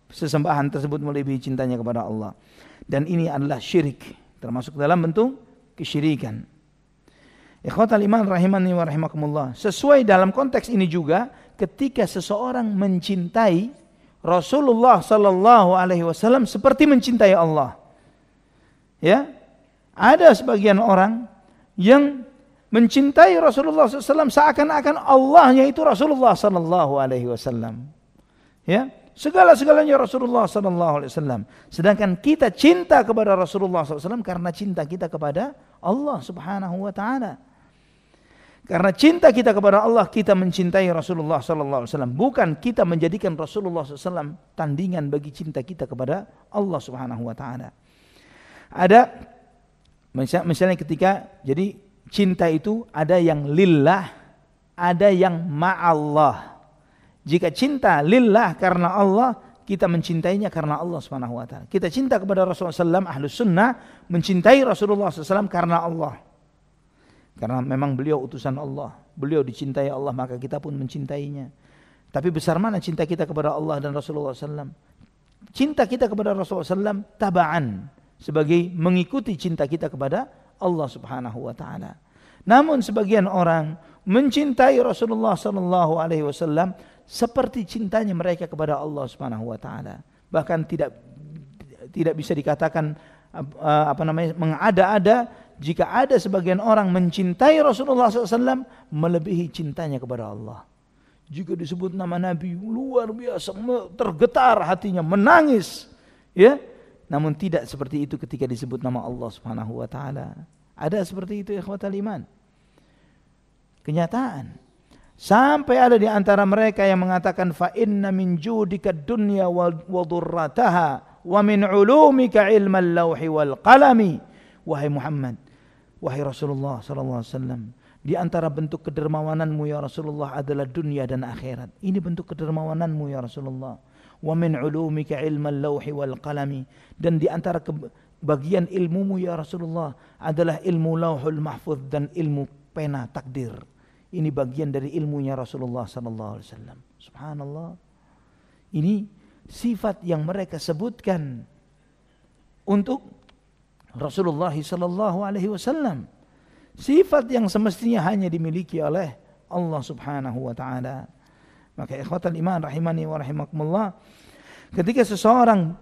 sesembahan tersebut, melebihi cintanya kepada Allah. Dan ini adalah syirik, termasuk dalam bentuk kesyirikan. Ikhwatal iman rahimani wa rahimakumullah. Sesuai dalam konteks ini juga, ketika seseorang mencintai Rasulullah sallallahu alaihi wasallam seperti mencintai Allah. Ya, ada sebagian orang yang mencintai Rasulullah SAW seakan-akan Allahnya itu Rasulullah sallallahu alaihi wasallam. Ya, segala-galanya Rasulullah sallallahu alaihi wasallam. Sedangkan kita cinta kepada Rasulullah SAW karena cinta kita kepada Allah Subhanahu wa taala. Karena cinta kita kepada Allah, kita mencintai Rasulullah sallallahu alaihi wasallam. Bukan kita menjadikan Rasulullah SAW tandingan bagi cinta kita kepada Allah Subhanahu wa taala. Ada misalnya ketika jadi cinta itu ada yang lillah, ada yang ma'allah. Jika cinta lillah karena Allah, kita mencintainya karena Allah Subhanahu wa taala. Kita cinta kepada Rasulullah SAW, ahlus sunnah mencintai Rasulullah SAW karena Allah. Karena memang beliau utusan Allah, beliau dicintai Allah, maka kita pun mencintainya. Tapi besar mana cinta kita kepada Allah dan Rasulullah SAW? Cinta kita kepada Rasulullah SAW taba'an, sebagai mengikuti cinta kita kepada Allah Subhanahu wa taala. Namun sebagian orang mencintai Rasulullah sallallahu alaihi wasallam seperti cintanya mereka kepada Allah Subhanahu wa taala. Bahkan tidak bisa dikatakan mengada-ada jika ada sebagian orang mencintai Rasulullah SAW melebihi cintanya kepada Allah. Jika disebut nama Nabi, luar biasa, tergetar hatinya, menangis, ya. Namun tidak seperti itu ketika disebut nama Allah Subhanahu wa taala. Ada seperti itu ikhwatal iman. kenyataan. Sampai ada di antara mereka yang mengatakan fa inna min judika dunya wa dhurrataha wa min ulumika ilmal lauhi wal qalami. Wahai Muhammad, wahai Rasulullah sallallahu alaihi wasallam, di antara bentuk kedermawananmu ya Rasulullah adalah dunia dan akhirat. Ini bentuk kedermawananmu ya Rasulullah. Wa min ulumika ilmal lauhi wal qalami, dan di antara bagian ilmumu ya Rasulullah adalah ilmu lauhul mahfuz dan ilmu pena takdir. Ini bagian dari ilmunya Rasulullah sallallahu alaihi wasallam. Subhanallah. Ini sifat yang mereka sebutkan untuk Rasulullah sallallahu alaihi wasallam. Sifat yang semestinya hanya dimiliki oleh Allah Subhanahu wa taala. Maka ikhwatal iman rahimani wa rahimakumullah, ketika seseorang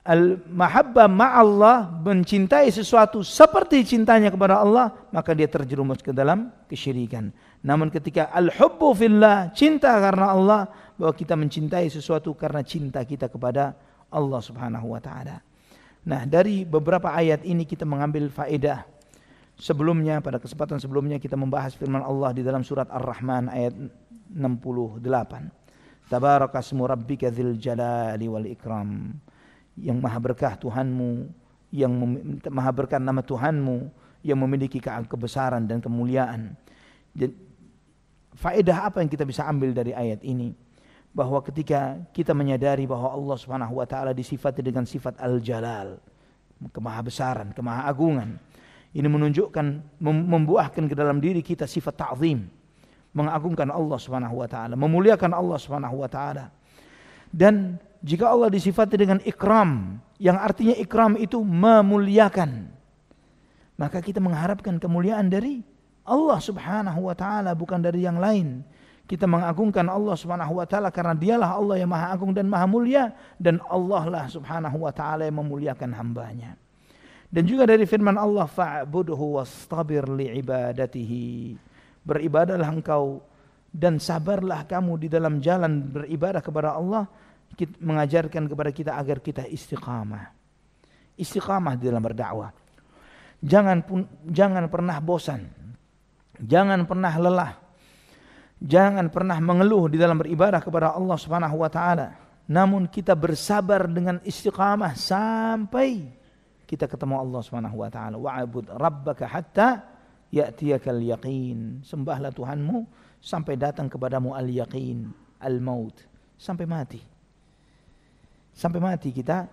al-mahabbah ma'allah, mencintai sesuatu seperti cintanya kepada Allah, maka dia terjerumus ke dalam kesyirikan. Namun ketika al-hubbu fillah, cinta karena Allah, bahwa kita mencintai sesuatu karena cinta kita kepada Allah Subhanahu wa taala. Nah, dari beberapa ayat ini kita mengambil faedah. Sebelumnya, pada kesempatan sebelumnya kita membahas firman Allah di dalam surat Ar-Rahman ayat 68. Tabarakasmu rabbika dzil jalali wal ikram. Yang maha berkah Tuhanmu, yang maha berkah nama Tuhanmu, yang memiliki kebesaran dan kemuliaan. Faedah apa yang kita bisa ambil dari ayat ini? Bahwa ketika kita menyadari bahwa Allah Subhanahu wa taala disifati dengan sifat al-jalal, kemahabesaran, kemahaagungan, ini menunjukkan, membuahkan ke dalam diri kita sifat ta'zim, mengagungkan Allah Subhanahu wa taala, memuliakan Allah Subhanahu wa taala. Dan jika Allah disifati dengan ikram, yang artinya ikram itu memuliakan, maka kita mengharapkan kemuliaan dari Allah Subhanahu wa taala, bukan dari yang lain. Kita mengagungkan Allah Subhanahu wa taala karena dialah Allah yang maha agung dan maha mulia, dan Allah lah Subhanahu wa taala yang memuliakan hambanya. Dan juga dari firman Allah, fa'budhu wastabir li'ibadatihi. Beribadahlah engkau dan sabarlah kamu di dalam jalan beribadah kepada Allah. Mengajarkan kepada kita agar kita istiqamah. Istiqamah di dalam berdakwah. Jangan pernah bosan. Jangan pernah lelah. Jangan pernah mengeluh di dalam beribadah kepada Allah Subhanahu wa taala. Namun kita bersabar dengan istiqamah sampai kita ketemu Allah Subhanahu wa taala. Wa'bud rabbaka hatta ya'tiyakal yaqin. Sembahlah Tuhanmu sampai datang kepadamu al-yaqin, al-maut, sampai mati. Sampai mati kita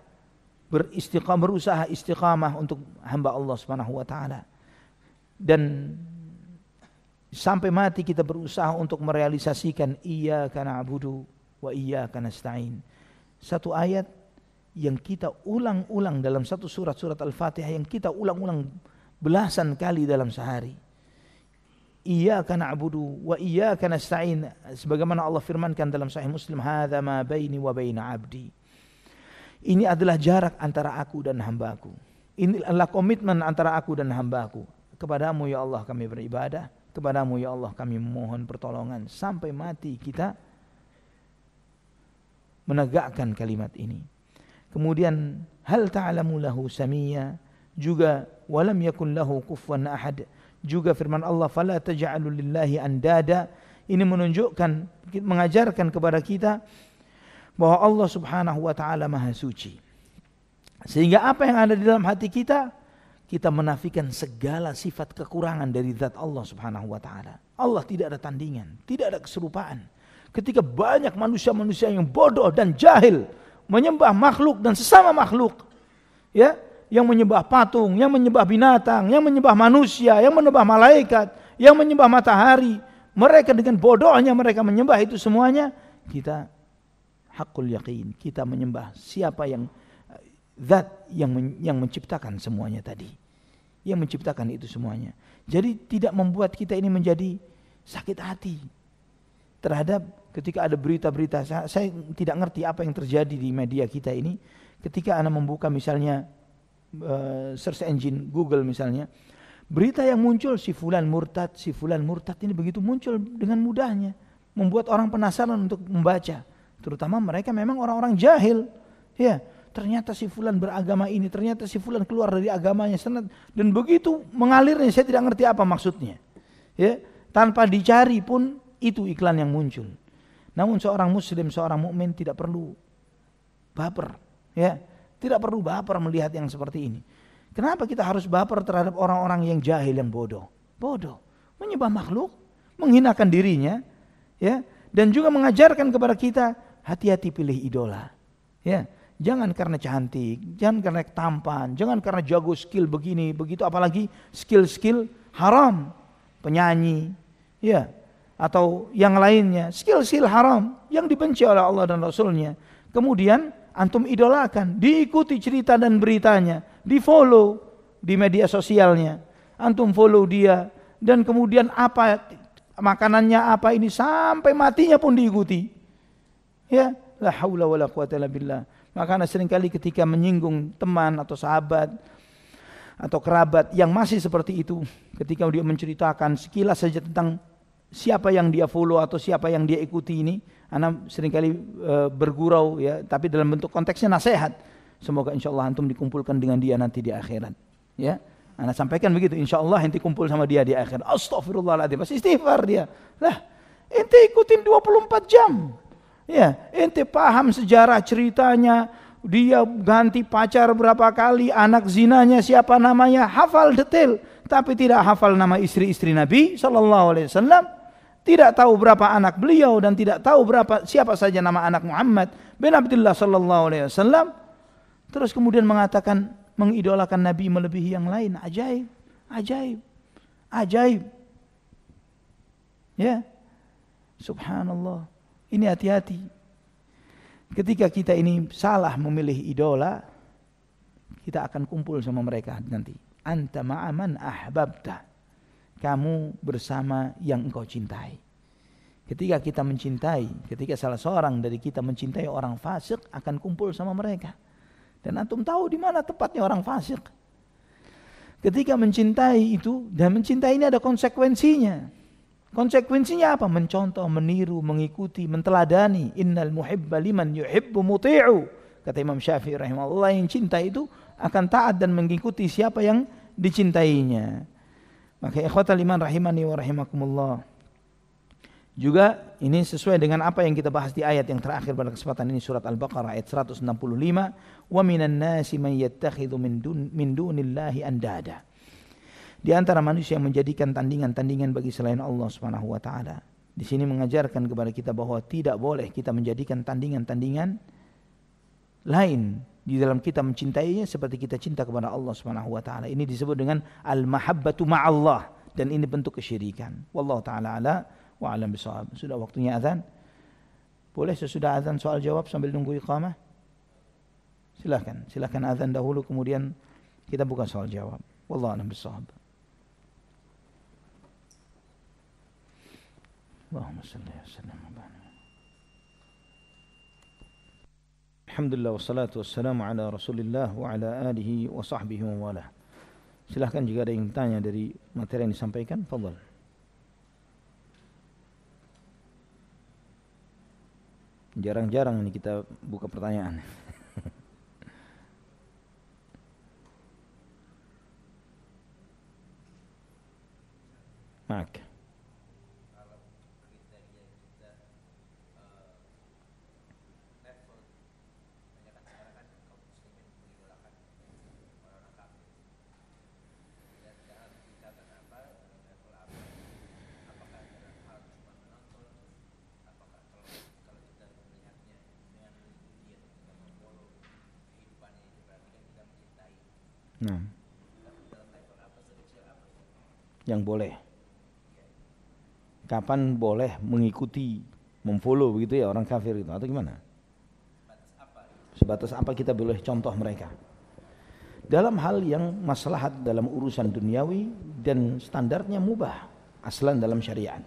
berusaha istiqamah untuk hamba Allah Subhanahu wa taala. Dan sampai mati kita berusaha untuk merealisasikan iyyaka na'budu wa iyyaka nasta'in. Satu ayat yang kita ulang-ulang dalam satu surat Al-Fatihah, yang kita ulang-ulang belasan kali dalam sehari. Iyyaka na'budu wa iyyaka nasta'in, sebagaimana Allah firmankan dalam Sahih Muslim, hadza ma baini wa baina 'abdi. Ini adalah jarak antara aku dan hambaku. Ini adalah komitmen antara aku dan hambaku. Kepadamu ya Allah kami beribadah, kepadamu ya Allah kami memohon pertolongan, sampai mati kita menegakkan kalimat ini. Kemudian hal ta'lamu lahu samia, juga walam yakun lahu kufuwan ahad, juga firman Allah fala taj'alu lillahi andada. Ini menunjukkan, mengajarkan kepada kita bahwa Allah Subhanahu wa taala maha suci. Sehingga apa yang ada di dalam hati kita, kita menafikan segala sifat kekurangan dari zat Allah Subhanahu wa taala. Allah tidak ada tandingan, tidak ada keserupaan. Ketika banyak manusia-manusia yang bodoh dan jahil menyembah makhluk dan sesama makhluk, ya, yang menyembah patung, yang menyembah binatang, yang menyembah manusia, yang menyembah malaikat, yang menyembah matahari, mereka dengan bodohnya mereka menyembah itu semuanya. Kita hakul yaqin, kita menyembah siapa yang zat yang menciptakan semuanya tadi, yang menciptakan itu semuanya. Jadi tidak membuat kita ini menjadi sakit hati terhadap ketika ada berita-berita. Saya tidak ngerti apa yang terjadi di media kita ini. Ketika Anda membuka misalnya search engine Google misalnya, berita yang muncul si fulan murtad ini begitu muncul dengan mudahnya, membuat orang penasaran untuk membaca. Terutama mereka memang orang-orang jahil. Ya, ternyata si fulan beragama ini, ternyata si fulan keluar dari agamanya, dan begitu mengalirnya, saya tidak ngerti apa maksudnya. Ya, Tanpa dicari pun itu iklan yang muncul. Namun seorang muslim, seorang mukmin tidak perlu baper, ya. Tidak perlu baper melihat yang seperti ini. Kenapa kita harus baper terhadap orang-orang yang jahil, yang bodoh? Bodoh, menyembah makhluk, menghinakan dirinya, ya, dan juga mengajarkan kepada kita hati-hati pilih idola. Ya, jangan karena cantik, jangan karena tampan, jangan karena jago skill begini, begitu, apalagi skill-skill haram, penyanyi, ya, atau yang lainnya, skill-skill haram yang dibenci oleh Allah dan Rasulnya. Kemudian antum idolakan, diikuti cerita dan beritanya, di follow di media sosialnya, antum follow dia, dan kemudian apa makanannya apa ini sampai matinya pun diikuti. Ya, la haula wala quwata illa billah. Makanya seringkali ketika menyinggung teman atau sahabat atau kerabat yang masih seperti itu, ketika dia menceritakan sekilas saja tentang siapa yang dia follow atau siapa yang dia ikuti ini, ana seringkali bergurau, ya, tapi dalam bentuk konteksnya nasihat. Semoga insyaallah antum dikumpulkan dengan dia nanti di akhirat. Ya, ana sampaikan begitu, insyaallah ente kumpul sama dia di akhirat. Astagfirullahaladzim, pasti istighfar dia. Lah, ente ikutin 24 jam. Ya, ente paham sejarah ceritanya, dia ganti pacar berapa kali, anak zinanya siapa namanya, hafal detail, tapi tidak hafal nama istri-istri Nabi sallallahu alaihi wasallam, tidak tahu berapa anak beliau dan tidak tahu siapa saja nama anak Muhammad bin Abdullah sallallahu alaihi wasallam. Terus kemudian mengatakan mengidolakan Nabi melebihi yang lain. Ajaib, ajaib, ajaib. Ya, subhanallah. Ini hati-hati. Ketika kita ini salah memilih idola, kita akan kumpul sama mereka nanti. Anta ma'aman ahbabta. Kamu bersama yang engkau cintai. Ketika kita mencintai, ketika salah seorang dari kita mencintai orang fasik, akan kumpul sama mereka. Dan antum tahu di mana tempatnya orang fasik. Ketika mencintai itu, dan mencintai ini ada konsekuensinya. Konsekuensinya apa? Mencontoh, meniru, mengikuti, menteladani. Innal muhibba liman yuhibbu muti'u. Kata Imam Syafi'i rahimahullah, yang cinta itu akan taat dan mengikuti siapa yang dicintainya. Maka ikhwatal iman rahimani wa rahimakumullah. Juga ini sesuai dengan apa yang kita bahas di ayat yang terakhir pada kesempatan ini, surat Al-Baqarah ayat 165, wa minan nasi man yattakhidhu min dunillahi andada. Di antara manusia yang menjadikan tandingan-tandingan bagi selain Allah Subhanahu wa taala. Di sini mengajarkan kepada kita bahwa tidak boleh kita menjadikan tandingan-tandingan lain di dalam kita mencintainya seperti kita cinta kepada Allah Subhanahu wa taala. Ini disebut dengan al-mahabbatu ma'allah, dan ini bentuk kesyirikan. Wallahu taala ala wa alam bisawab. Sudah waktunya azan. Boleh sesudah azan soal jawab sambil nunggu iqamah? Silakan azan dahulu kemudian kita buka soal jawab. Wallahu alam bisawab. Allahumma salli wa sallim wa barik. Alhamdulillah wassalatu wassalamu ala Rasulillah wa ala alihi wa sahbihi wa wala. Silahkan jika ada yang tanya dari materi yang disampaikan, fadhal. Jarang-jarang ini kita buka pertanyaan. Maka yang boleh. Kapan boleh mengikuti, memfollow begitu ya orang kafir itu, atau gimana? Sebatas apa kita boleh contoh mereka? Dalam hal yang maslahat dalam urusan duniawi dan standarnya mubah, aslan dalam syariat.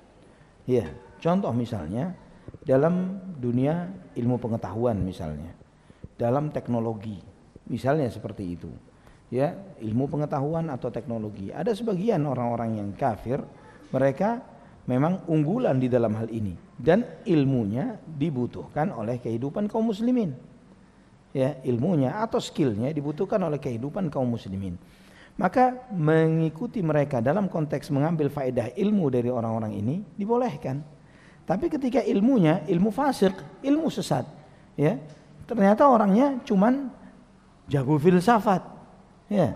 Ya, contoh misalnya dalam dunia ilmu pengetahuan misalnya, dalam teknologi, misalnya seperti itu. Ya, ilmu pengetahuan atau teknologi. Ada sebagian orang-orang yang kafir, mereka memang unggulan di dalam hal ini dan ilmunya dibutuhkan oleh kehidupan kaum muslimin. Ya, ilmunya atau skillnya dibutuhkan oleh kehidupan kaum muslimin. Maka mengikuti mereka dalam konteks mengambil faedah ilmu dari orang-orang ini dibolehkan. Tapi ketika ilmunya ilmu fasik, ilmu sesat, ya, ternyata orangnya cuman jago filsafat, ya,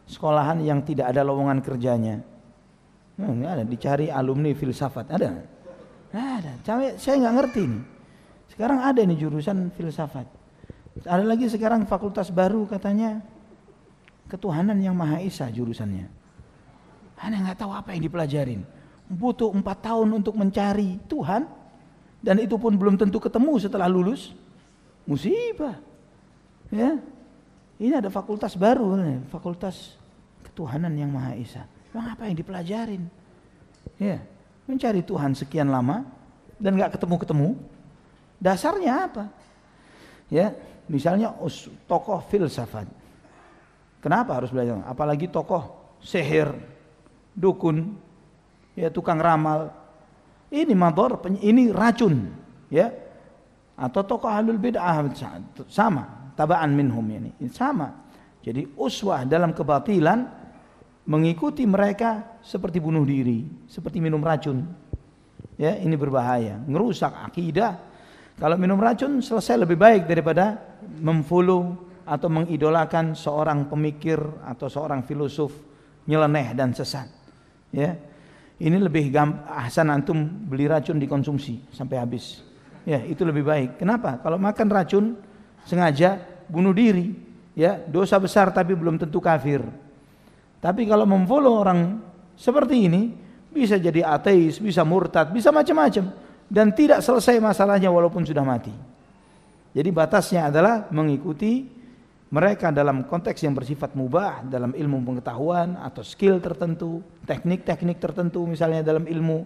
sekolahan yang tidak ada lowongan kerjanya. Ini ada dicari alumni filsafat, ada? Ada. Saya nggak ngerti nih. Sekarang ada nih jurusan filsafat. Ada lagi sekarang fakultas baru katanya ketuhanan yang Maha Esa jurusannya. Anda nggak tahu apa yang dipelajarin. Butuh 4 tahun untuk mencari Tuhan, dan itu pun belum tentu ketemu setelah lulus. Musibah. Ya. Ini ada fakultas baru, fakultas ketuhanan yang Maha Esa. Emang apa yang dipelajarin? Ya, mencari Tuhan sekian lama dan nggak ketemu-ketemu. Dasarnya apa? Ya, misalnya tokoh filsafat. Kenapa harus belajar? Apalagi tokoh sihir, dukun, ya, tukang ramal. Ini mador, ini racun, ya. Atau tokoh ahlul bid'ah sama, tabaan minhum ini sama. Jadi uswah dalam kebatilan, mengikuti mereka seperti bunuh diri, seperti minum racun. Ya, ini berbahaya, ngerusak akidah. Kalau minum racun selesai lebih baik daripada memfollow atau mengidolakan seorang pemikir atau seorang filosof nyeleneh dan sesat. Ya. Ini lebih ahsan antum beli racun dikonsumsi sampai habis. Ya, itu lebih baik. Kenapa? Kalau makan racun sengaja bunuh diri, ya, dosa besar tapi belum tentu kafir. Tapi kalau memfollow orang seperti ini, bisa jadi ateis, bisa murtad, bisa macam-macam, dan tidak selesai masalahnya walaupun sudah mati. Jadi batasnya adalah mengikuti mereka dalam konteks yang bersifat mubah, dalam ilmu pengetahuan atau skill tertentu, teknik-teknik tertentu misalnya dalam ilmu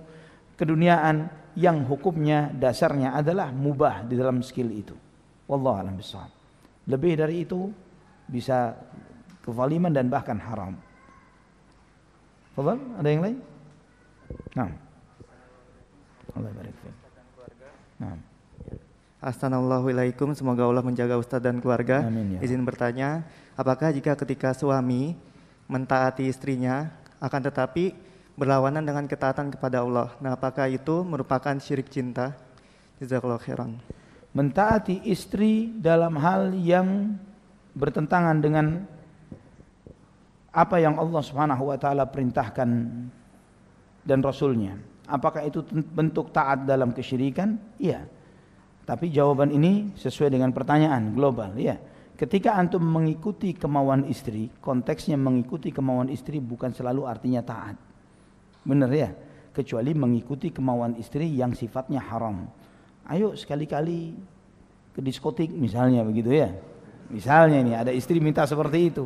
keduniaan yang hukumnya dasarnya adalah mubah di dalam skill itu. Wallahu a'lam bishawab. Lebih dari itu bisa kezaliman dan bahkan haram. Fadhal, ada yang lain? Nah. Allah barik fiik. Nah. Assalamualaikum, semoga Allah menjaga Ustadz dan keluarga. Amin, ya. Izin bertanya, apakah jika ketika suami mentaati istrinya akan tetapi berlawanan dengan ketaatan kepada Allah, nah apakah itu merupakan syirik cinta? Jazakallahu khairan. Mentaati istri dalam hal yang bertentangan dengan apa yang Allah Subhanahu wa taala perintahkan dan Rasulnya, apakah itu bentuk taat dalam kesyirikan? Iya. Tapi jawaban ini sesuai dengan pertanyaan global, ya. Ketika antum mengikuti kemauan istri, konteksnya mengikuti kemauan istri bukan selalu artinya taat. Benar ya? Kecuali mengikuti kemauan istri yang sifatnya haram. Ayo sekali-kali ke diskotik misalnya begitu ya. Misalnya ini ada istri minta seperti itu.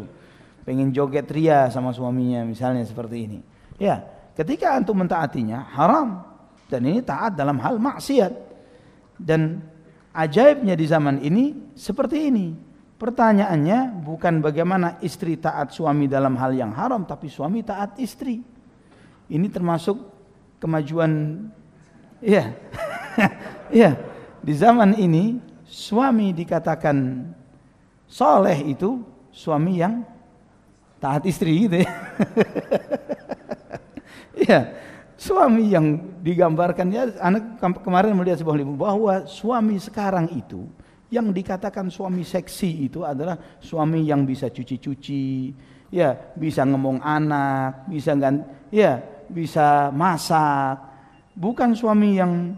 Pengen joget ria sama suaminya misalnya seperti ini. Ya, ketika antum mentaatinya haram, dan ini taat dalam hal maksiat. Dan ajaibnya di zaman ini seperti ini. Pertanyaannya bukan bagaimana istri taat suami dalam hal yang haram, tapi suami taat istri. Ini termasuk kemajuan, ya. Ya, di zaman ini suami dikatakan soleh itu suami yang taat istri gitu ya. Ya, suami yang digambarkan, ya, anak kemarin melihat sebuah liputan bahwa suami sekarang itu yang dikatakan suami seksi itu adalah suami yang bisa cuci-cuci, ya, bisa ngomong anak, bisa bisa masak. Bukan suami yang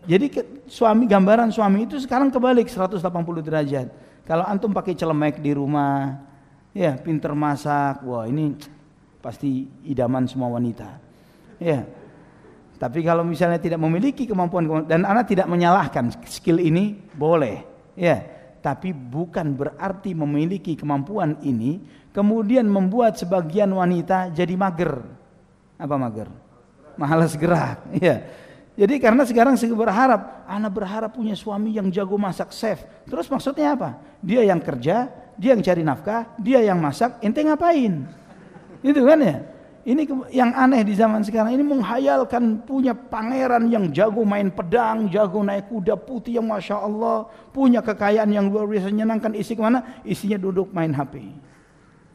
jadi suami, gambaran suami itu sekarang kebalik 180 derajat. Kalau antum pakai celemek di rumah, ya, pinter masak, wah ini pasti idaman semua wanita. Ya. Tapi kalau misalnya tidak memiliki kemampuan, dan anak tidak menyalahkan skill ini boleh, ya. Tapi bukan berarti memiliki kemampuan ini kemudian membuat sebagian wanita jadi mager. Apa mager? Malas gerak, ya. Jadi karena sekarang saya berharap, anak berharap punya suami yang jago masak, chef. Terus maksudnya apa? Dia yang kerja, dia yang cari nafkah, dia yang masak, ente ngapain? Itu kan ya. Ini yang aneh di zaman sekarang ini, menghayalkan punya pangeran yang jago main pedang, jago naik kuda putih yang masya Allah, punya kekayaan yang luar biasa menyenangkan, isi kemana? Isinya duduk main HP.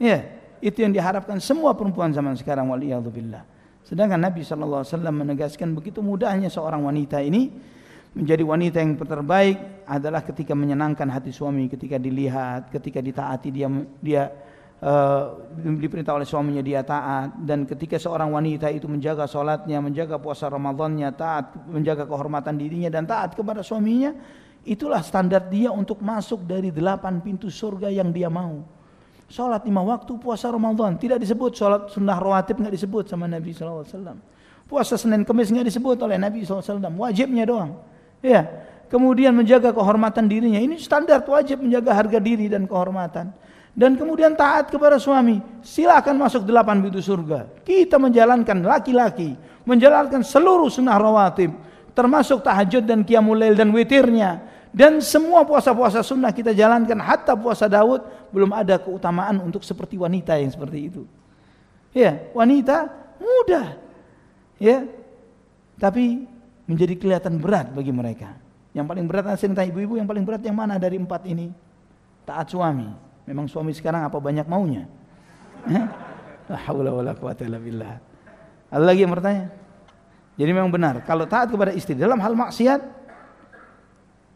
Ya, itu yang diharapkan semua perempuan zaman sekarang, waliyadzubillah. Sedangkan Nabi SAW menegaskan begitu mudahnya seorang wanita ini menjadi wanita yang terbaik adalah ketika menyenangkan hati suami, ketika dilihat, ketika ditaati dia diperintah oleh suaminya dia taat, dan ketika seorang wanita itu menjaga sholatnya, menjaga puasa Ramadannya, taat, menjaga kehormatan dirinya dan taat kepada suaminya, itulah standar dia untuk masuk dari 8 pintu surga yang dia mau. Sholat 5 waktu, puasa Ramadan, tidak disebut sholat sunnah rawatib, nggak disebut sama Nabi SAW. Puasa Senin Kemis nggak disebut oleh Nabi SAW, wajibnya doang. Ya, kemudian menjaga kehormatan dirinya, ini standar wajib menjaga harga diri dan kehormatan. Dan kemudian taat kepada suami, silakan masuk 8 pintu surga. Kita menjalankan laki-laki, menjalankan seluruh sunnah rawatib, termasuk tahajud dan qiyamul lail dan witirnya. Dan semua puasa-puasa sunnah kita jalankan, hatta puasa Daud, belum ada keutamaan untuk seperti wanita yang seperti itu. Ya, wanita mudah. Ya. Tapi menjadi kelihatan berat bagi mereka. Yang paling berat, saya tanya ibu-ibu, yang paling berat yang mana dari 4 ini? Taat suami. Memang suami sekarang apa banyak maunya? La haula wala quwata illa billah. Ada lagi yang bertanya? Jadi memang benar, kalau taat kepada istri dalam hal maksiat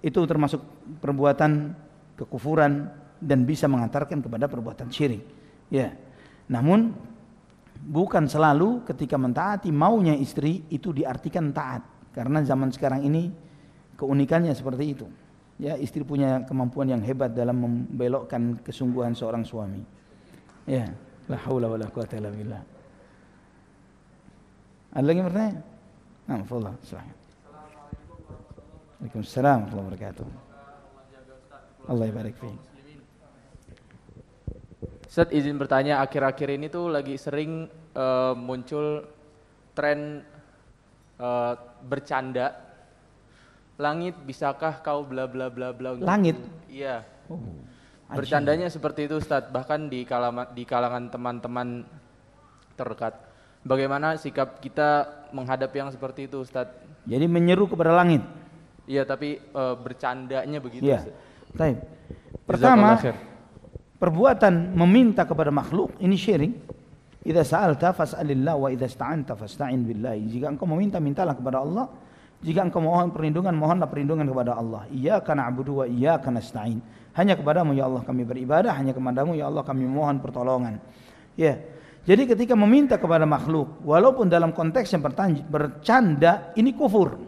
itu termasuk perbuatan kekufuran dan bisa mengantarkan kepada perbuatan syirik. Ya. Namun bukan selalu ketika mentaati maunya istri itu diartikan taat. Karena zaman sekarang ini keunikannya seperti itu. Ya, istri punya kemampuan yang hebat dalam membelokkan kesungguhan seorang suami. Ya, la haula wala quwata illa billah. Ada lagi yang bertanya? Nah, fadhil, silakan. Waalaikumsalam warahmatullahi wabarakatuh. Allah barik fiik. Ustaz, izin bertanya, akhir-akhir ini tuh lagi sering muncul tren bercanda. Langit, bisakah kau bla bla bla bla? Langit? Iya. Oh, bercandanya seperti itu Ustaz, bahkan di kalangan teman-teman terdekat. Bagaimana sikap kita menghadap yang seperti itu Ustaz? Jadi menyeru kepada langit? Iya, tapi bercandanya begitu. Iya. Baik. Pertama, perbuatan meminta kepada makhluk ini syirik. Idza sa'alta fas'alillah wa idza ista'anta fasta'in billah. Jika engkau meminta, mintalah kepada Allah. Jika engkau mohon perlindungan, mohonlah perlindungan kepada Allah. Iyyaka na'budu wa iyyaka nasta'in. Hanya kepadamu ya Allah kami beribadah, hanya kepadamu ya Allah kami mohon pertolongan. Ya. Jadi ketika meminta kepada makhluk, walaupun dalam konteks yang bercanda, ini kufur.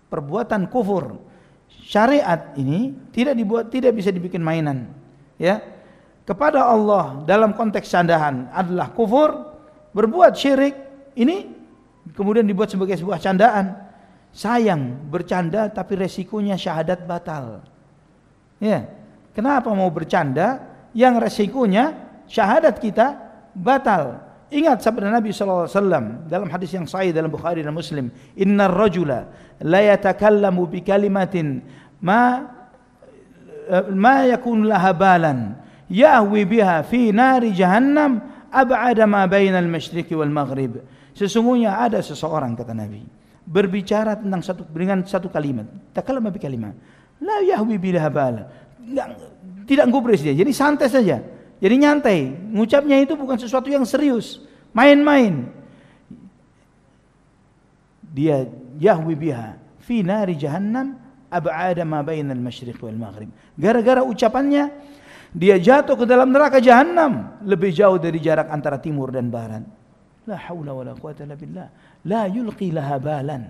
Perbuatan kufur. Syariat ini tidak bisa dibikin mainan. Ya. Kepada Allah dalam konteks candaan adalah kufur. Berbuat syirik ini kemudian dibuat sebagai sebuah candaan. Sayang bercanda tapi resikonya syahadat batal. Ya. Kenapa mau bercanda yang resikonya syahadat kita batal? Ingat sabda Nabi SAW dalam hadis yang sahih dalam Bukhari dan Muslim, innar rajula la yatakallamu bi kalimatin ma yakun laha balan yahwi biha fi nari jahannam ab'ada ma bainal masyriqi wal maghrib. Sesungguhnya ada seseorang, kata Nabi, berbicara tentang dengan satu kalimat, takallama bi kalimat la yahwi biha balan, tidak gubris dia, jadi santai saja, jadi nyantai, ngucapnya itu bukan sesuatu yang serius, main-main. Dia yahwi biha fi nari jahannam ab'ada ma bainal masyriq wal maghrib. Gara-gara ucapannya dia jatuh ke dalam neraka jahanam, lebih jauh dari jarak antara timur dan barat. La haula wala quwata illa billah. La yulqi laha balan.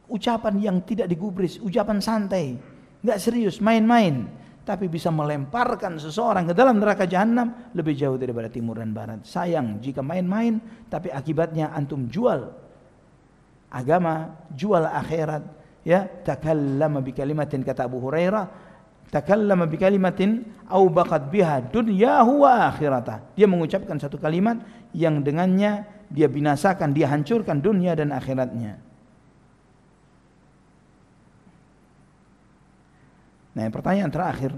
Ucapan yang tidak digubris, ucapan santai, enggak serius, main-main, tapi bisa melemparkan seseorang ke dalam neraka jahanam lebih jauh daripada timur dan barat. Sayang jika main-main tapi akibatnya antum jual agama, jual akhirat. Ya, takallama bi kalimatin, kata Abu Hurairah, takallama bi kalimatin au baqad biha dunyahu wa akhirata. Dia mengucapkan satu kalimat yang dengannya dia binasakan, dia hancurkan dunia dan akhiratnya. Nah, pertanyaan terakhir,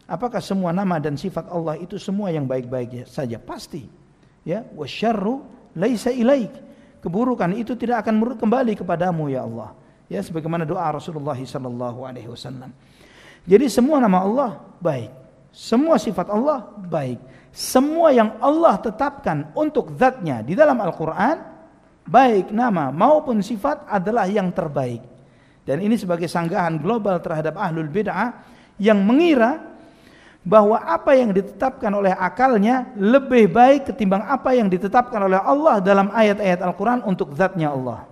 apakah semua nama dan sifat Allah itu semua yang baik-baik saja? Pasti. Ya, wasyarru laisa ilaik. Keburukan itu tidak akan kembali kepadamu ya Allah. Ya, sebagaimana doa Rasulullah sallallahu alaihi wasallam. Jadi semua nama Allah baik. Semua sifat Allah baik. Semua yang Allah tetapkan untuk zatnya di dalam Al-Quran, baik nama maupun sifat adalah yang terbaik. Dan ini sebagai sanggahan global terhadap ahlul bid'ah yang mengira bahwa apa yang ditetapkan oleh akalnya lebih baik ketimbang apa yang ditetapkan oleh Allah dalam ayat-ayat Al-Quran untuk zatnya Allah.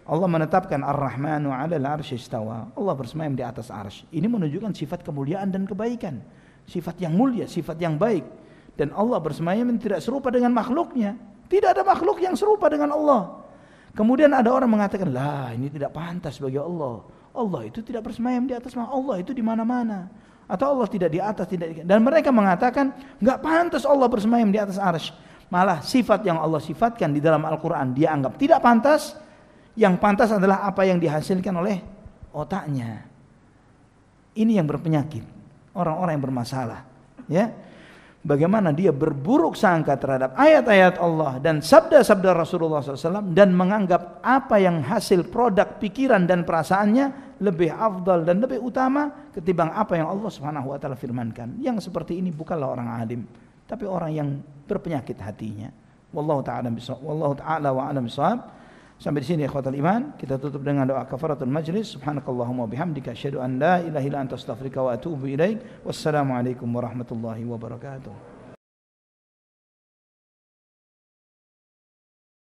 Allah menetapkan Ar-Rahmanu 'alal 'arsy istawa. Allah bersemayam di atas arsy. Ini menunjukkan sifat kemuliaan dan kebaikan. Sifat yang mulia, sifat yang baik. Dan Allah bersemayam tidak serupa dengan makhluknya. Tidak ada makhluk yang serupa dengan Allah. Kemudian ada orang mengatakan, lah ini tidak pantas bagi Allah. Allah itu tidak bersemayam di atas, Allah itu di mana-mana. Atau Allah tidak di atas, tidak di... Dan mereka mengatakan, enggak pantas Allah bersemayam di atas arsy. Malah sifat yang Allah sifatkan di dalam Al-Quran dia anggap tidak pantas. Yang pantas adalah apa yang dihasilkan oleh otaknya. Ini yang berpenyakit, orang-orang yang bermasalah. Ya, bagaimana dia berburuk sangka terhadap ayat-ayat Allah dan sabda-sabda Rasulullah SAW dan menganggap apa yang hasil produk pikiran dan perasaannya lebih afdal dan lebih utama ketimbang apa yang Allah Subhanahu Wa Taala firmankan. Yang seperti ini bukanlah orang alim, tapi orang yang berpenyakit hatinya. Wallahu ta'ala wa a'lam bishawab. Sampai di sini ikhwatal iman, kita tutup dengan doa kafaratul majlis. Subhanakallahumma bihamdika asyhadu an la ilaha illa anta astaghfiruka wa atubu ilaik. Wassalamualaikum warahmatullahi wabarakatuh.